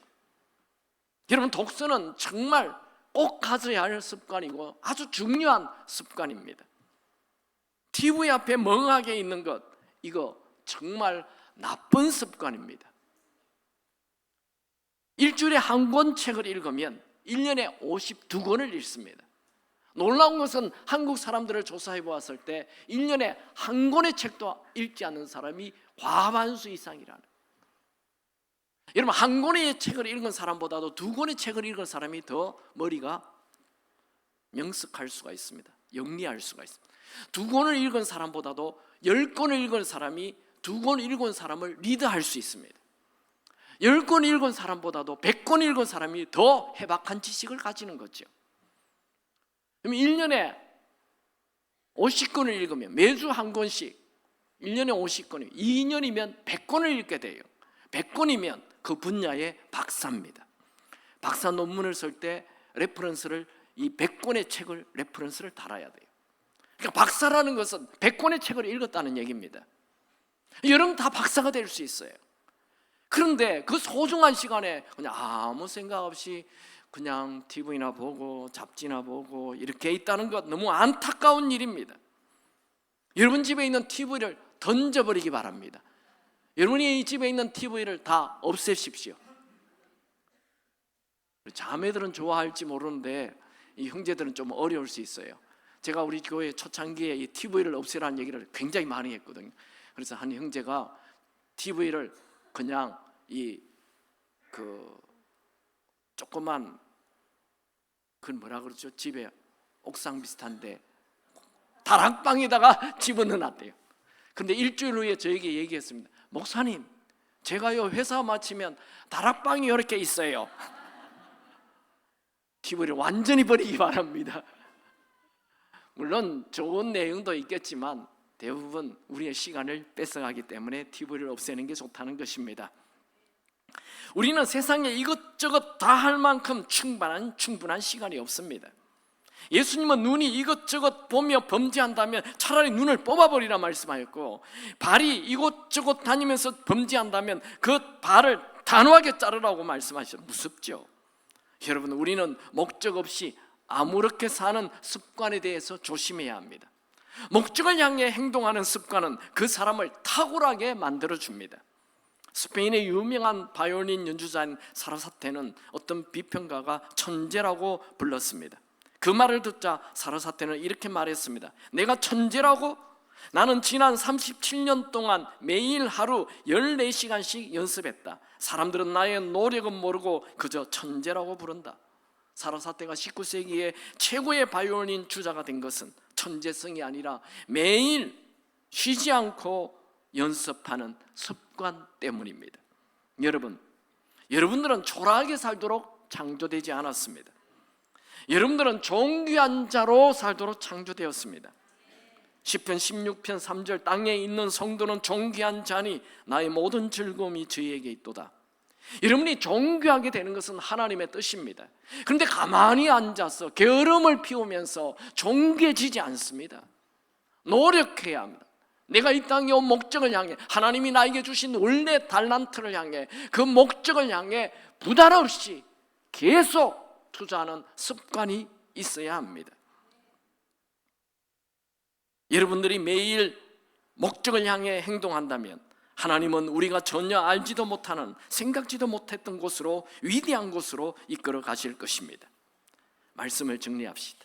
여러분, 독서는 정말 꼭 가져야 할 습관이고 아주 중요한 습관입니다. TV 앞에 멍하게 있는 것, 이거 정말 나쁜 습관입니다. 일주일에 한 권 책을 읽으면 1년에 52권을 읽습니다. 놀라운 것은 한국 사람들을 조사해 보았을 때 1년에 한 권의 책도 읽지 않는 사람이 과반수 이상이라는. 여러분, 한 권의 책을 읽은 사람보다도 2권의 책을 읽은 사람이 더 머리가 명석할 수가 있습니다. 영리할 수가 있습니다. 2권을 읽은 사람보다도 10권을 읽은 사람이 2권 읽은 사람을 리드할 수 있습니다. 10권 읽은 사람보다도 100권 읽은 사람이 더 해박한 지식을 가지는 거죠. 그럼 1년에 50권을 읽으면 매주 한 권씩 1년에 50권이면 2년이면 100권을 읽게 돼요. 100권이면 그 분야의 박사입니다. 박사 논문을 쓸 때 레퍼런스를 이 100권의 책을 레퍼런스를 달아야 돼요. 그러니까 박사라는 것은 100권의 책을 읽었다는 얘기입니다. 여러분 다 박사가 될 수 있어요. 그런데 그 소중한 시간에 그냥 아무 생각 없이 그냥 TV나 보고 잡지나 보고 이렇게 있다는 것 너무 안타까운 일입니다. 여러분 집에 있는 TV를 던져버리기 바랍니다. 여러분이 집에 있는 TV를 다 없애십시오. 자매들은 좋아할지 모르는데 이 형제들은 좀 어려울 수 있어요. 제가 우리 교회 초창기에 이 TV를 없애라는 얘기를 굉장히 많이 했거든요. 그래서 한 형제가 TV를 그냥 조그만 그건 뭐라 그러죠? 집에 옥상 비슷한데 다락방에다가 집어넣어놨대요. 근데 일주일 후에 저에게 얘기했습니다. 목사님, 제가요 회사 마치면 다락방이 이렇게 있어요. TV를 완전히 버리기 바랍니다. 물론 좋은 내용도 있겠지만 대부분 우리의 시간을 뺏어가기 때문에 TV를 없애는 게 좋다는 것입니다. 우리는 세상에 이것저것 다 할 만큼 충분한 시간이 없습니다. 예수님은 눈이 이것저것 보며 범죄한다면 차라리 눈을 뽑아버리라 말씀하였고, 발이 이것저것 다니면서 범죄한다면 그 발을 단호하게 자르라고 말씀하셨어요. 무섭죠? 여러분, 우리는 목적 없이 아무렇게 사는 습관에 대해서 조심해야 합니다. 목적을 향해 행동하는 습관은 그 사람을 탁월하게 만들어줍니다. 스페인의 유명한 바이올린 연주자인 사라사테는 어떤 비평가가 천재라고 불렀습니다. 그 말을 듣자 사라사테는 이렇게 말했습니다. 내가 천재라고? 나는 지난 37년 동안 매일 하루 14시간씩 연습했다. 사람들은 나의 노력은 모르고 그저 천재라고 부른다. 사라사테가 19세기의 최고의 바이올린 주자가 된 것은 천재성이 아니라 매일 쉬지 않고 연습하는 습관 때문입니다. 여러분들은 초라하게 살도록 창조되지 않았습니다. 여러분들은 존귀한 자로 살도록 창조되었습니다. 시편 16편 3절, 땅에 있는 성도는 존귀한 자니 나의 모든 즐거움이 저희에게 있도다. 여러분이 존귀하게 되는 것은 하나님의 뜻입니다. 그런데 가만히 앉아서 게으름을 피우면서 존귀해지지 않습니다. 노력해야 합니다. 내가 이 땅에 온 목적을 향해, 하나님이 나에게 주신 원래 달란트를 향해, 그 목적을 향해 부담 없이 계속 투자하는 습관이 있어야 합니다. 여러분들이 매일 목적을 향해 행동한다면 하나님은 우리가 전혀 알지도 못하는, 생각지도 못했던 곳으로, 위대한 곳으로 이끌어 가실 것입니다. 말씀을 정리합시다.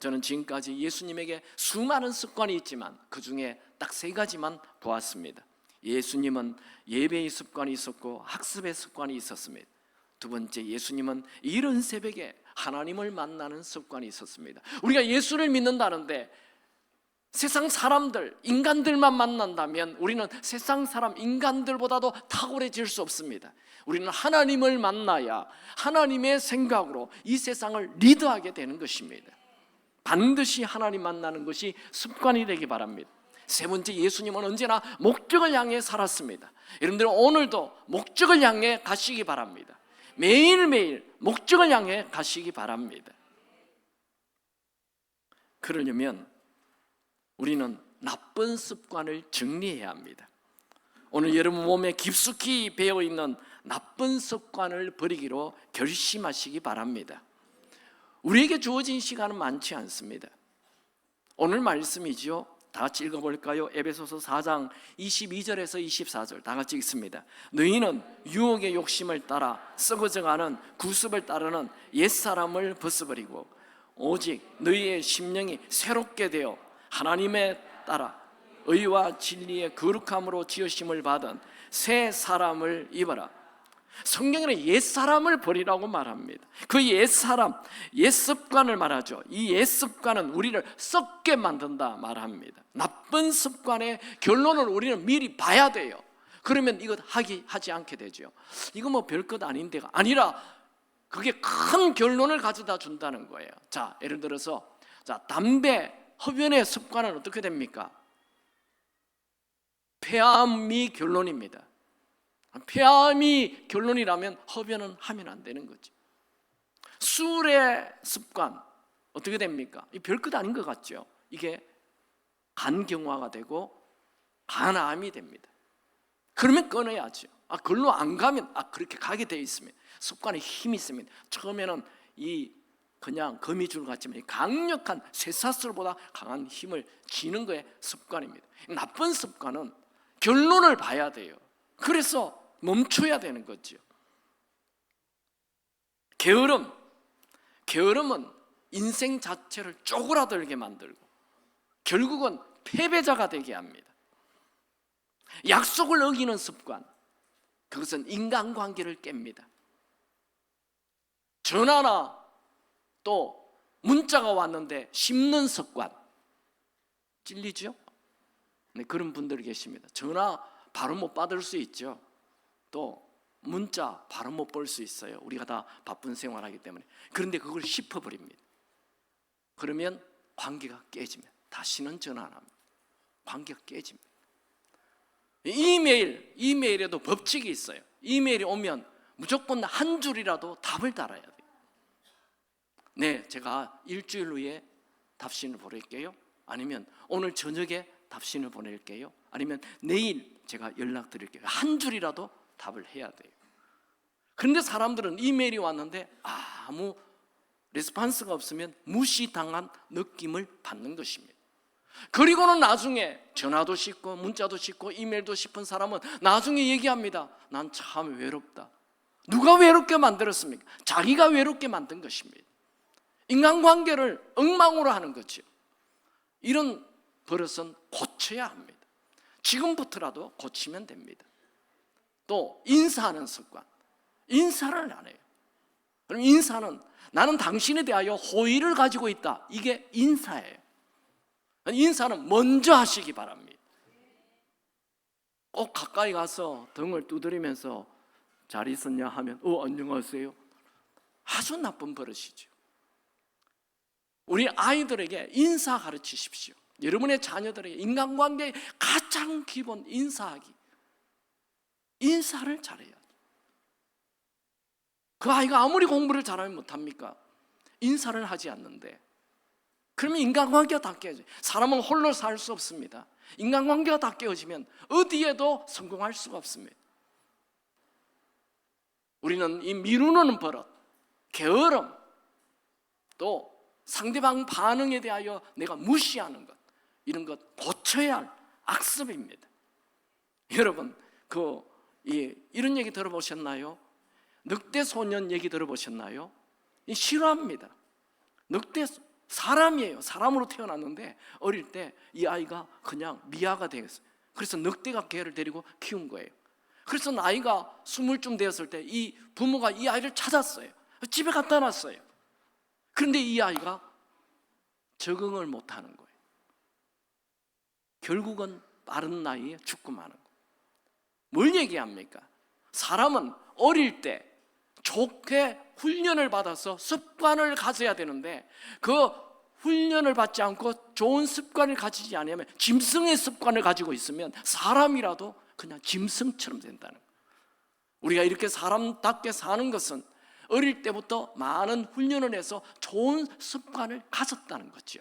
저는 지금까지 예수님에게 수많은 습관이 있지만 그 중에 딱 3가지만 보았습니다. 예수님은 예배의 습관이 있었고 학습의 습관이 있었습니다. 두 번째, 예수님은 이른 새벽에 하나님을 만나는 습관이 있었습니다. 우리가 예수를 믿는다는데 세상 사람들, 인간들만 만난다면 우리는 세상 사람, 인간들보다도 탁월해질 수 없습니다. 우리는 하나님을 만나야 하나님의 생각으로 이 세상을 리드하게 되는 것입니다. 반드시 하나님 만나는 것이 습관이 되기 바랍니다. 세 번째, 예수님은 언제나 목적을 향해 살았습니다. 여러분들은 오늘도 목적을 향해 가시기 바랍니다. 매일매일 목적을 향해 가시기 바랍니다. 그러려면 우리는 나쁜 습관을 정리해야 합니다. 오늘 여러분 몸에 깊숙이 배어있는 나쁜 습관을 버리기로 결심하시기 바랍니다. 우리에게 주어진 시간은 많지 않습니다. 오늘 말씀이죠. 다 같이 읽어볼까요? 에베소서 4장 22절에서 24절 다 같이 읽습니다. 너희는 유혹의 욕심을 따라 썩어져가는 구습을 따르는 옛사람을 벗어버리고 오직 너희의 심령이 새롭게 되어 하나님에 따라 의와 진리의 거룩함으로 지으심을 받은 새 사람을 입어라. 성경에는 옛사람을 버리라고 말합니다. 그 옛사람, 옛습관을 말하죠. 이 옛습관은 우리를 썩게 만든다 말합니다. 나쁜 습관의 결론을 우리는 미리 봐야 돼요. 그러면 이것 하지 않게 되죠. 이거 뭐 별것 아닌데가 아니라 그게 큰 결론을 가져다 준다는 거예요. 자, 예를 들어서 담배, 흡연의 습관은 어떻게 됩니까? 폐암이 결론입니다. 폐암이 결론이라면 흡연은 하면 안 되는 거죠. 술의 습관 어떻게 됩니까? 이 별것 아닌 것 같죠? 이게 간경화가 되고 간암이 됩니다. 그러면 끊어야죠. 그걸로 안 가면 그렇게 가게 되어 있습니다. 습관에 힘이 있습니다. 처음에는 그냥 거미줄 같지만 강력한 쇠사슬보다 강한 힘을 쥐는 거에 습관입니다. 나쁜 습관은 결론을 봐야 돼요. 그래서 멈춰야 되는 거죠. 게으름은 인생 자체를 쪼그라들게 만들고 결국은 패배자가 되게 합니다. 약속을 어기는 습관, 그것은 인간관계를 깹니다. 전화나 또 문자가 왔는데 씹는 습관, 찔리죠? 네, 그런 분들이 계십니다. 전화 바로 못 받을 수 있죠. 또 문자 바로 못 볼 수 있어요. 우리가 다 바쁜 생활하기 때문에. 그런데 그걸 씹어버립니다. 그러면 관계가 깨집니다. 다시는 전화 안 합니다. 관계가 깨집니다. 이메일에도 법칙이 있어요. 이메일이 오면 무조건 한 줄이라도 답을 달아야 돼요. 네, 제가 일주일 후에 답신을 보낼게요. 아니면 오늘 저녁에 답신을 보낼게요. 아니면 내일 제가 연락드릴게요. 한 줄이라도 답을 해야 돼요. 그런데 사람들은 이메일이 왔는데 아무 레스판스가 없으면 무시당한 느낌을 받는 것입니다. 그리고는 나중에 전화도 씹고 문자도 씹고 이메일도 씹은 사람은 나중에 얘기합니다. 난 참 외롭다. 누가 외롭게 만들었습니까? 자기가 외롭게 만든 것입니다. 인간관계를 엉망으로 하는 거죠. 이런 버릇은 고쳐야 합니다. 지금부터라도 고치면 됩니다. 또 인사하는 습관, 인사를 안 해요. 그럼 인사는 나는 당신에 대하여 호의를 가지고 있다, 이게 인사예요. 인사는 먼저 하시기 바랍니다. 꼭 가까이 가서 등을 두드리면서 잘 있었냐 하면 안녕하세요, 아주 나쁜 버릇이죠. 우리 아이들에게 인사 가르치십시오. 여러분의 자녀들에게 인간관계의 가장 기본 인사하기, 인사를 잘해야 돼요. 그 아이가 아무리 공부를 잘하면 못합니까? 인사를 하지 않는데, 그러면 인간관계가 다 깨져요. 사람은 홀로 살 수 없습니다. 인간관계가 다 깨어지면 어디에도 성공할 수가 없습니다. 우리는 이 미루는 버릇, 게으름, 또 상대방 반응에 대하여 내가 무시하는 것, 이런 것 고쳐야 할 악습입니다. 여러분, 이런 얘기 들어보셨나요? 늑대 소년 얘기 들어보셨나요? 싫어합니다. 늑대 사람이에요. 사람으로 태어났는데 어릴 때 이 아이가 그냥 미아가 되었어요. 그래서 늑대가 걔를 데리고 키운 거예요. 그래서 나이가 20쯤 되었을 때 이 부모가 이 아이를 찾았어요. 집에 갖다 놨어요. 그런데 이 아이가 적응을 못하는 거예요. 결국은 빠른 나이에 죽고 마는 거예요. 뭘 얘기합니까? 사람은 어릴 때 좋게 훈련을 받아서 습관을 가져야 되는데, 그 훈련을 받지 않고 좋은 습관을 가지지 않으면, 짐승의 습관을 가지고 있으면 사람이라도 그냥 짐승처럼 된다는 거예요. 우리가 이렇게 사람답게 사는 것은 어릴 때부터 많은 훈련을 해서 좋은 습관을 가졌다는 거죠.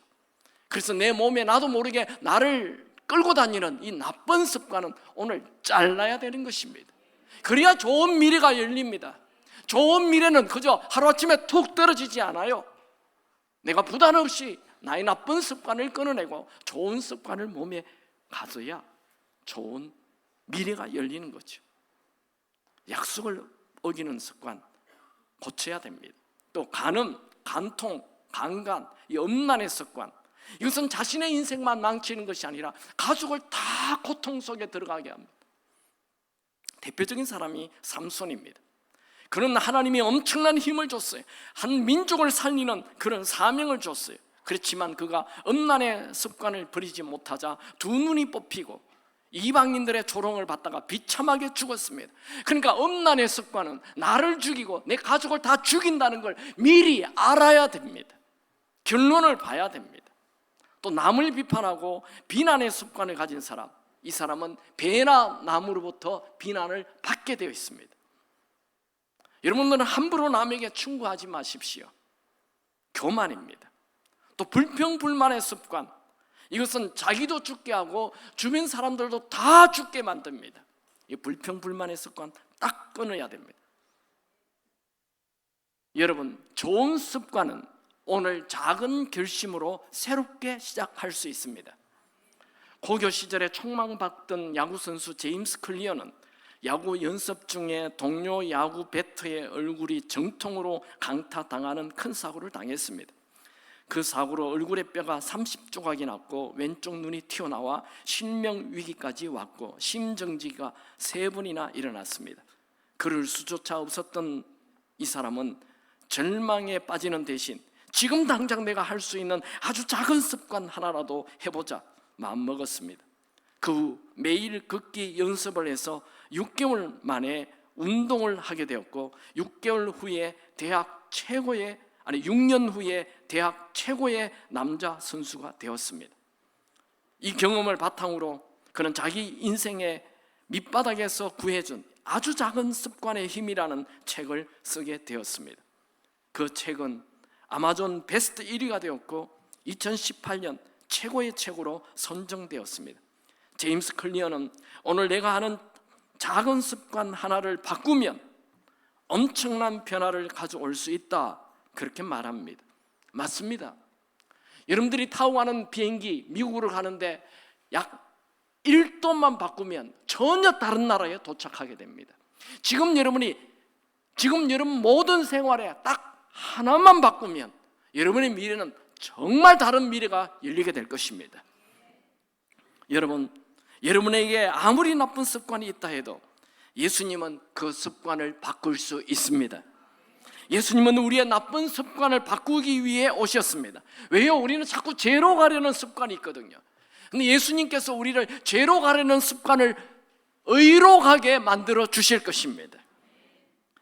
그래서 내 몸에 나도 모르게 나를 끌고 다니는 이 나쁜 습관은 오늘 잘라야 되는 것입니다. 그래야 좋은 미래가 열립니다. 좋은 미래는 그저 하루아침에 툭 떨어지지 않아요. 내가 부담 없이 나의 나쁜 습관을 끊어내고 좋은 습관을 몸에 가져야 좋은 미래가 열리는 거죠. 약속을 어기는 습관 고쳐야 됩니다. 또 간음, 간통, 강간, 이 엄난의 습관, 이것은 자신의 인생만 망치는 것이 아니라 가족을 다 고통 속에 들어가게 합니다. 대표적인 사람이 삼손입니다. 그는 하나님이 엄청난 힘을 줬어요. 한 민족을 살리는 그런 사명을 줬어요. 그렇지만 그가 엄난의 습관을 버리지 못하자 두 눈이 뽑히고 이방인들의 조롱을 받다가 비참하게 죽었습니다. 그러니까 엄난의 습관은 나를 죽이고 내 가족을 다 죽인다는 걸 미리 알아야 됩니다. 결론을 봐야 됩니다. 또 남을 비판하고 비난의 습관을 가진 사람, 이 사람은 배나 나무로부터 비난을 받게 되어 있습니다. 여러분들은 함부로 남에게 충고하지 마십시오. 교만입니다. 또 불평불만의 습관, 이것은 자기도 죽게 하고 주변 사람들도 다 죽게 만듭니다. 이 불평불만의 습관 딱 끊어야 됩니다. 여러분, 좋은 습관은 오늘 작은 결심으로 새롭게 시작할 수 있습니다. 고교 시절에 촉망받던 야구선수 제임스 클리어는 야구 연습 중에 동료 야구 배터의 얼굴이 정통으로 강타당하는 큰 사고를 당했습니다. 그 사고로 얼굴의 뼈가 30조각이 났고 왼쪽 눈이 튀어나와 실명 위기까지 왔고 심정지가 3번이나 일어났습니다. 그럴 수조차 없었던 이 사람은 절망에 빠지는 대신 지금 당장 내가 할 수 있는 아주 작은 습관 하나라도 해보자 마음먹었습니다. 그 후 매일 걷기 연습을 해서 6개월 만에 운동을 하게 되었고 6년 후에 대학 최고의 남자 선수가 되었습니다. 이 경험을 바탕으로 그는 자기 인생의 밑바닥에서 구해준 아주 작은 습관의 힘이라는 책을 쓰게 되었습니다. 그 책은 아마존 베스트 1위가 되었고 2018년 최고의 책으로 선정되었습니다. 제임스 클리어는 오늘 내가 하는 작은 습관 하나를 바꾸면 엄청난 변화를 가져올 수 있다, 그렇게 말합니다. 맞습니다. 여러분들이 타고 가는 비행기 미국으로 가는데 약 1도만 바꾸면 전혀 다른 나라에 도착하게 됩니다. 지금 여러분 모든 생활에 딱 하나만 바꾸면 여러분의 미래는 정말 다른 미래가 열리게 될 것입니다. 여러분에게 아무리 나쁜 습관이 있다 해도 예수님은 그 습관을 바꿀 수 있습니다. 예수님은 우리의 나쁜 습관을 바꾸기 위해 오셨습니다. 왜요? 우리는 자꾸 죄로 가려는 습관이 있거든요. 근데 예수님께서 우리를 죄로 가려는 습관을 의로 가게 만들어 주실 것입니다.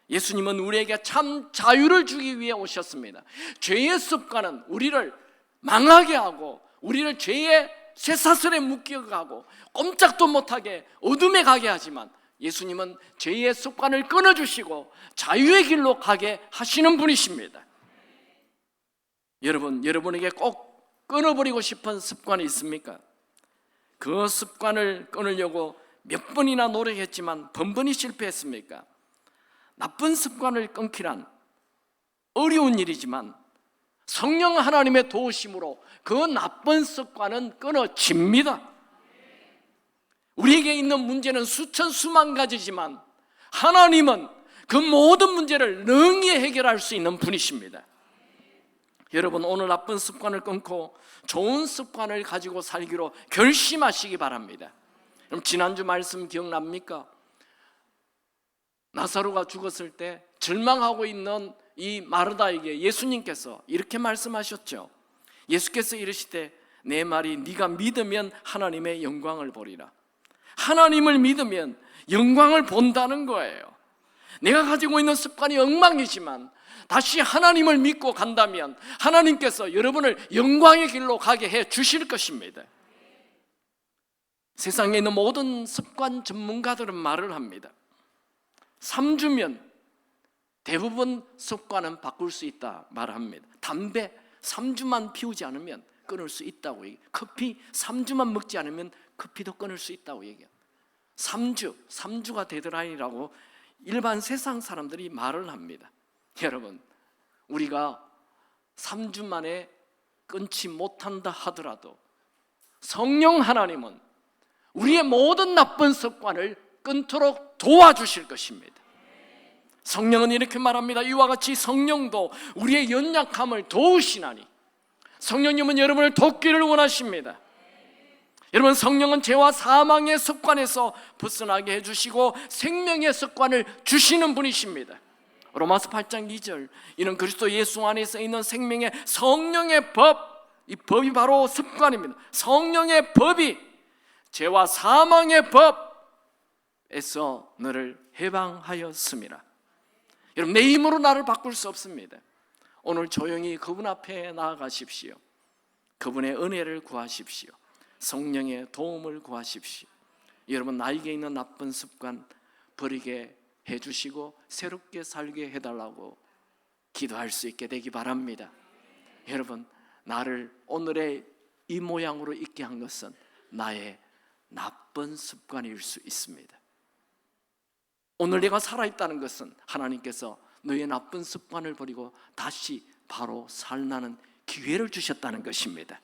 예수님은 우리에게 참 자유를 주기 위해 오셨습니다. 죄의 습관은 우리를 망하게 하고 우리를 죄의 쇠사슬에 묶여가고 꼼짝도 못하게 어둠에 가게 하지만 예수님은 죄의 습관을 끊어주시고 자유의 길로 가게 하시는 분이십니다. 여러분에게 꼭 끊어버리고 싶은 습관이 있습니까? 그 습관을 끊으려고 몇 번이나 노력했지만 번번이 실패했습니까? 나쁜 습관을 끊기란 어려운 일이지만 성령 하나님의 도우심으로 그 나쁜 습관은 끊어집니다. 우리에게 있는 문제는 수천 수만 가지지만 하나님은 그 모든 문제를 능히 해결할 수 있는 분이십니다. 여러분, 오늘 나쁜 습관을 끊고 좋은 습관을 가지고 살기로 결심하시기 바랍니다. 그럼 지난주 말씀 기억납니까? 나사로가 죽었을 때 절망하고 있는 이 마르다에게 예수님께서 이렇게 말씀하셨죠. 예수께서 이르시되 내 말이 네가 믿으면 하나님의 영광을 보리라. 하나님을 믿으면 영광을 본다는 거예요. 내가 가지고 있는 습관이 엉망이지만 다시 하나님을 믿고 간다면 하나님께서 여러분을 영광의 길로 가게 해 주실 것입니다. 세상에 있는 모든 습관 전문가들은 말을 합니다. 3주면 대부분 습관은 바꿀 수 있다 말합니다. 담배 3주만 피우지 않으면 끊을 수 있다고 얘기해요. 커피 3주만 먹지 않으면 커피도 끊을 수 있다고 얘기해요. 3주가 데드라인이라고 일반 세상 사람들이 말을 합니다. 여러분, 우리가 3주 만에 끊지 못한다 하더라도 성령 하나님은 우리의 모든 나쁜 습관을 끊도록 도와주실 것입니다. 성령은 이렇게 말합니다. 이와 같이 성령도 우리의 연약함을 도우시나니. 성령님은 여러분을 돕기를 원하십니다. 여러분, 성령은 죄와 사망의 습관에서 벗어나게 해주시고 생명의 습관을 주시는 분이십니다. 로마서 8장 2절, 이는 그리스도 예수 안에서 있는 생명의 성령의 법, 이 법이 바로 습관입니다. 성령의 법이 죄와 사망의 법에서 너를 해방하였습니다. 여러분, 내 힘으로 나를 바꿀 수 없습니다. 오늘 조용히 그분 앞에 나아가십시오. 그분의 은혜를 구하십시오. 성령의 도움을 구하십시오. 여러분, 나에게 있는 나쁜 습관 버리게 해주시고 새롭게 살게 해달라고 기도할 수 있게 되기 바랍니다. 여러분, 나를 오늘의 이 모양으로 있게 한 것은 나의 나쁜 습관일 수 있습니다. 오늘 내가 살아있다는 것은 하나님께서 너의 나쁜 습관을 버리고 다시 바로 살라는 기회를 주셨다는 것입니다.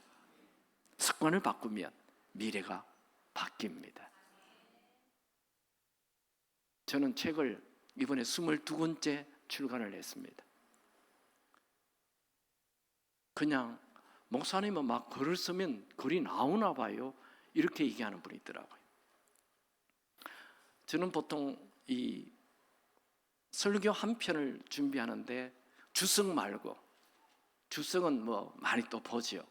습관을 바꾸면 미래가 바뀝니다. 저는 책을 이번에 22권째 출간을 했습니다. 그냥 목사님은 막 글을 쓰면 글이 나오나 봐요, 이렇게 얘기하는 분이 있더라고요. 저는 보통 이 설교 한 편을 준비하는데 주석 말고, 주석은 뭐 많이 또 보죠.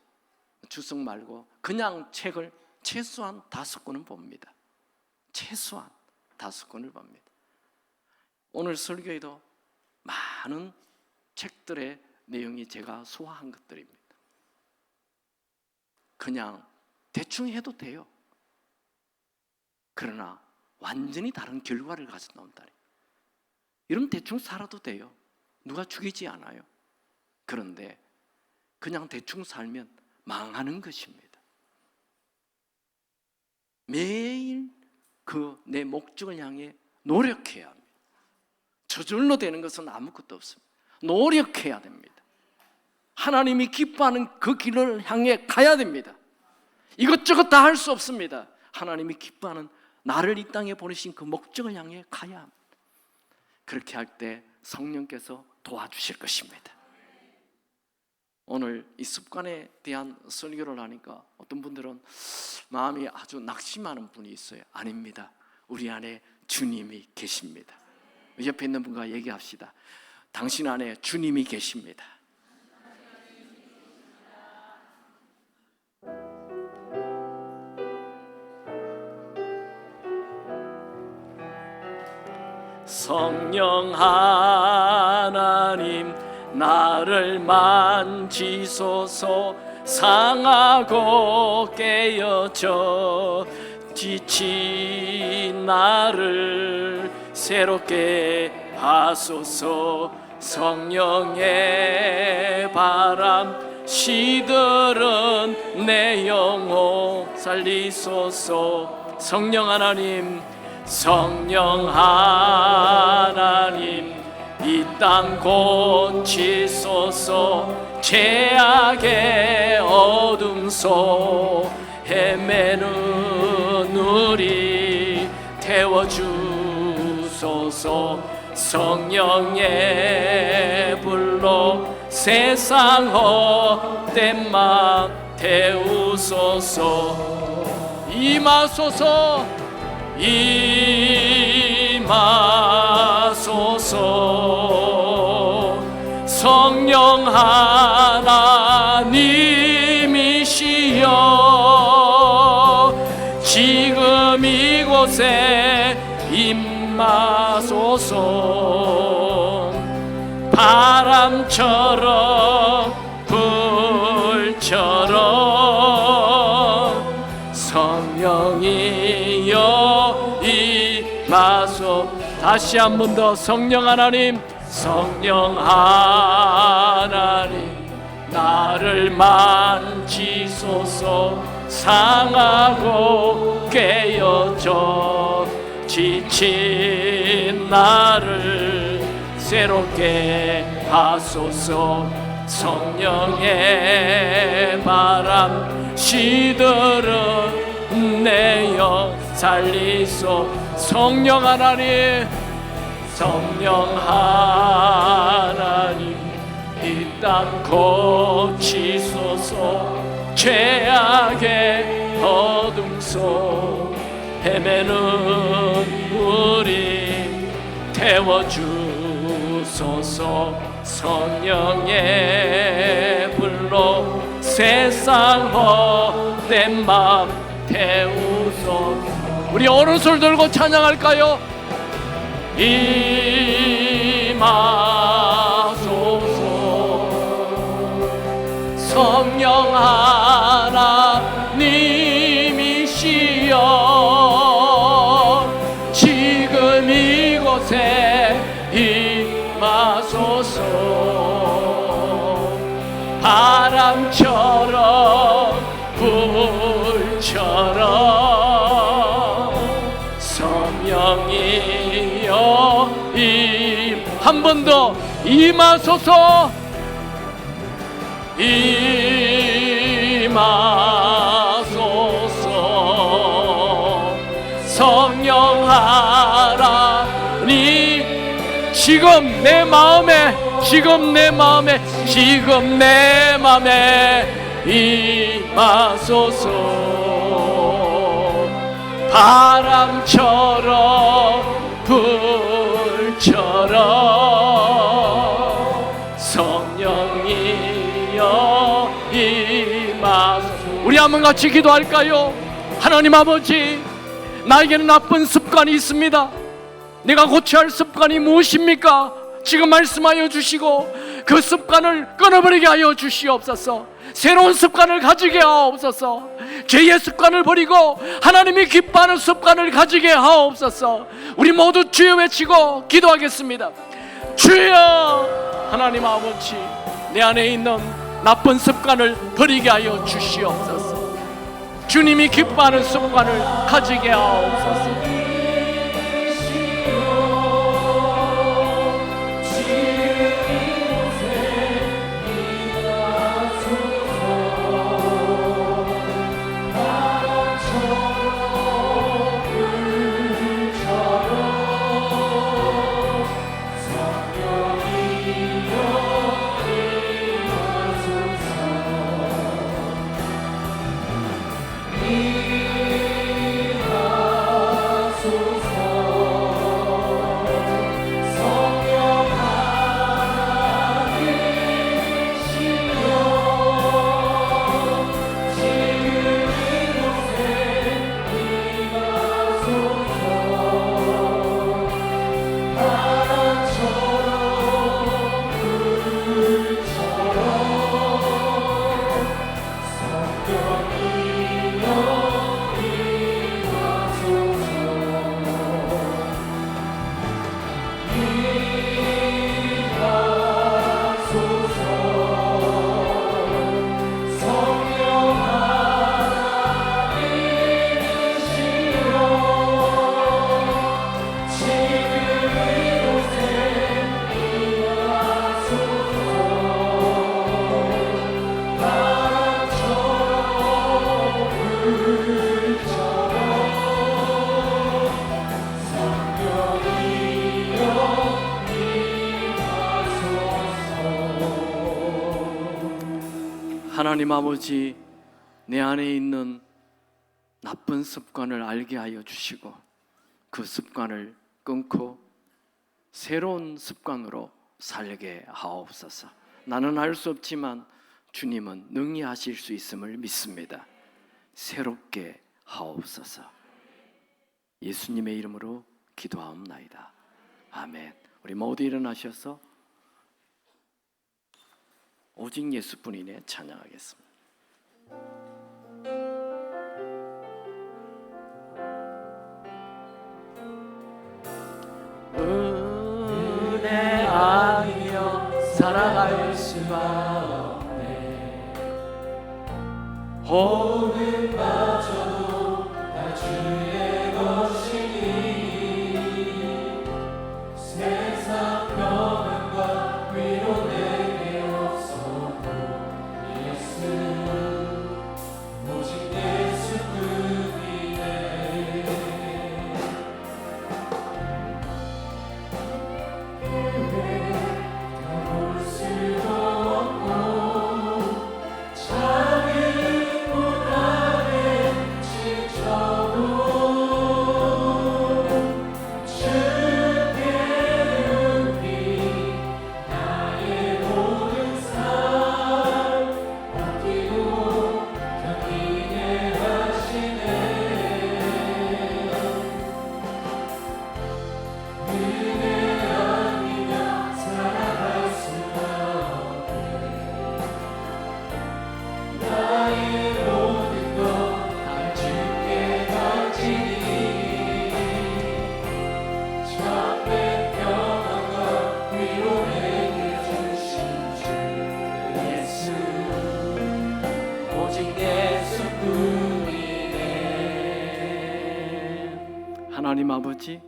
주석 말고 그냥 책을 최소한 5권은 봅니다. 최소한 5권을 봅니다. 오늘 설교에도 많은 책들의 내용이 제가 소화한 것들입니다. 그냥 대충 해도 돼요. 그러나 완전히 다른 결과를 가져나온다. 이러면 대충 살아도 돼요. 누가 죽이지 않아요. 그런데 그냥 대충 살면 망하는 것입니다. 매일 그 내 목적을 향해 노력해야 합니다. 저절로 되는 것은 아무것도 없습니다. 노력해야 됩니다. 하나님이 기뻐하는 그 길을 향해 가야 됩니다. 이것저것 다 할 수 없습니다. 하나님이 기뻐하는 나를 이 땅에 보내신 그 목적을 향해 가야 합니다. 그렇게 할 때 성령께서 도와주실 것입니다. 오늘 이 습관에 대한 설교를 하니까 어떤 분들은 마음이 아주 낙심하는 분이 있어요. 아닙니다. 우리 안에 주님이 계십니다. 옆에 있는 분과 얘기합시다. 당신 안에 주님이 계십니다. 성령 하나님 나를 만지소서. 상하고 깨어져 지친 나를 새롭게 하소서. 성령의 바람 시들은 내 영혼 살리소서. 성령 하나님, 성령 하나님 이 땅 고치소서. 죄악의 어둠 속 헤매는 우리 태워주소서. 성령의 불로 세상 헛된 맘 태우소서. 임하소서. 임하소서. 성령 하나님이시여 지금 이곳에 임하소서. 바람처럼 불처럼 성령이여 임하소서. 다시 한 번 더. 성령 하나님, 성령 하나님 나를 만지소서. 상하고 깨어져 지친 나를 새롭게 하소서. 성령의 바람 시들은 내 영 살리소. 성령 하나님, 성령 하나님 이 땅 고치소서. 죄악의 어둠 속 헤매는 우리 태워주소서. 성령의 불로 세상 헛된 맘 태우소서. 우리 오른손 들고 찬양할까요? 임하소서. 성령 하나님이시여 지금 이곳에 임하소서. 바람처럼 불처럼 성령이여 한 번 더 임하소서. 임하소서. 성령 하나님 지금 내 마음에 임하소서. 바람처럼 불처럼 성령이여 임하소서. 우리 한번 같이 기도할까요? 하나님 아버지, 나에게는 나쁜 습관이 있습니다. 내가 고쳐야 할 습관이 무엇입니까? 지금 말씀하여 주시고 그 습관을 끊어버리게 하여 주시옵소서. 새로운 습관을 가지게 하옵소서. 죄의 습관을 버리고 하나님이 기뻐하는 습관을 가지게 하옵소서. 우리 모두 주여 외치고 기도하겠습니다. 주여, 하나님 아버지, 내 안에 있는 나쁜 습관을 버리게 하여 주시옵소서. 주님이 기뻐하는 습관을 가지게 하옵소서. 하나님 아버지, 내 안에 있는 나쁜 습관을 알게 하여 주시고 그 습관을 끊고 새로운 습관으로 살게 하옵소서. 나는 할 수 없지만 주님은 능히 하실 수 있음을 믿습니다. 새롭게 하옵소서. 예수님의 이름으로 기도하옵나이다. 아멘. 우리 모두 일어나셔서 오직 예수뿐이네 찬양하겠습니다. 은혜 아니여 살아갈 수가 없네. 호흡 마저도 다 주의 것이니 세상 평안과 위로 내게 없어도 예수 오직 예수뿐이네. 하나님 아버지,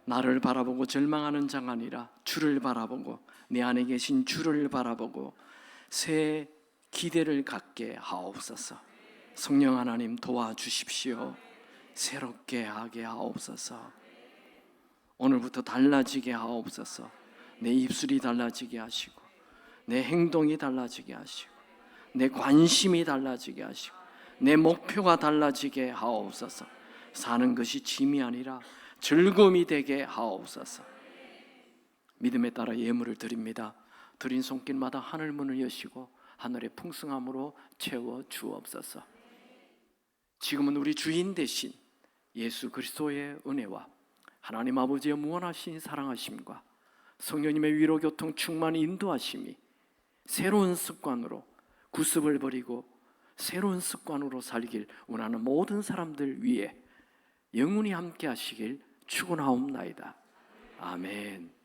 나를 바라보고 절망하는 자가 아니라 주를 바라보고 내 안에 계신 주를 바라보고 새 기대를 갖게 하옵소서. 성령 하나님 도와주십시오. 새롭게 하게 하옵소서. 오늘부터 달라지게 하옵소서. 내 입술이 달라지게 하시고 내 행동이 달라지게 하시고 내 관심이 달라지게 하시고 내 목표가 달라지게 하옵소서. 사는 것이 짐이 아니라 즐거움이 되게 하옵소서. 믿음에 따라 예물을 드립니다. 드린 손길마다 하늘 문을 여시고 하늘의 풍성함으로 채워 주옵소서. 지금은 우리 주인 되신 예수 그리스도의 은혜와 하나님 아버지의 무한하신 사랑하심과 성령님의 위로 교통 충만 인도하심이 새로운 습관으로 구습을 버리고 새로운 습관으로 살길 원하는 모든 사람들 위해 영원히 함께 하시길 축원하옵나이다. 아멘.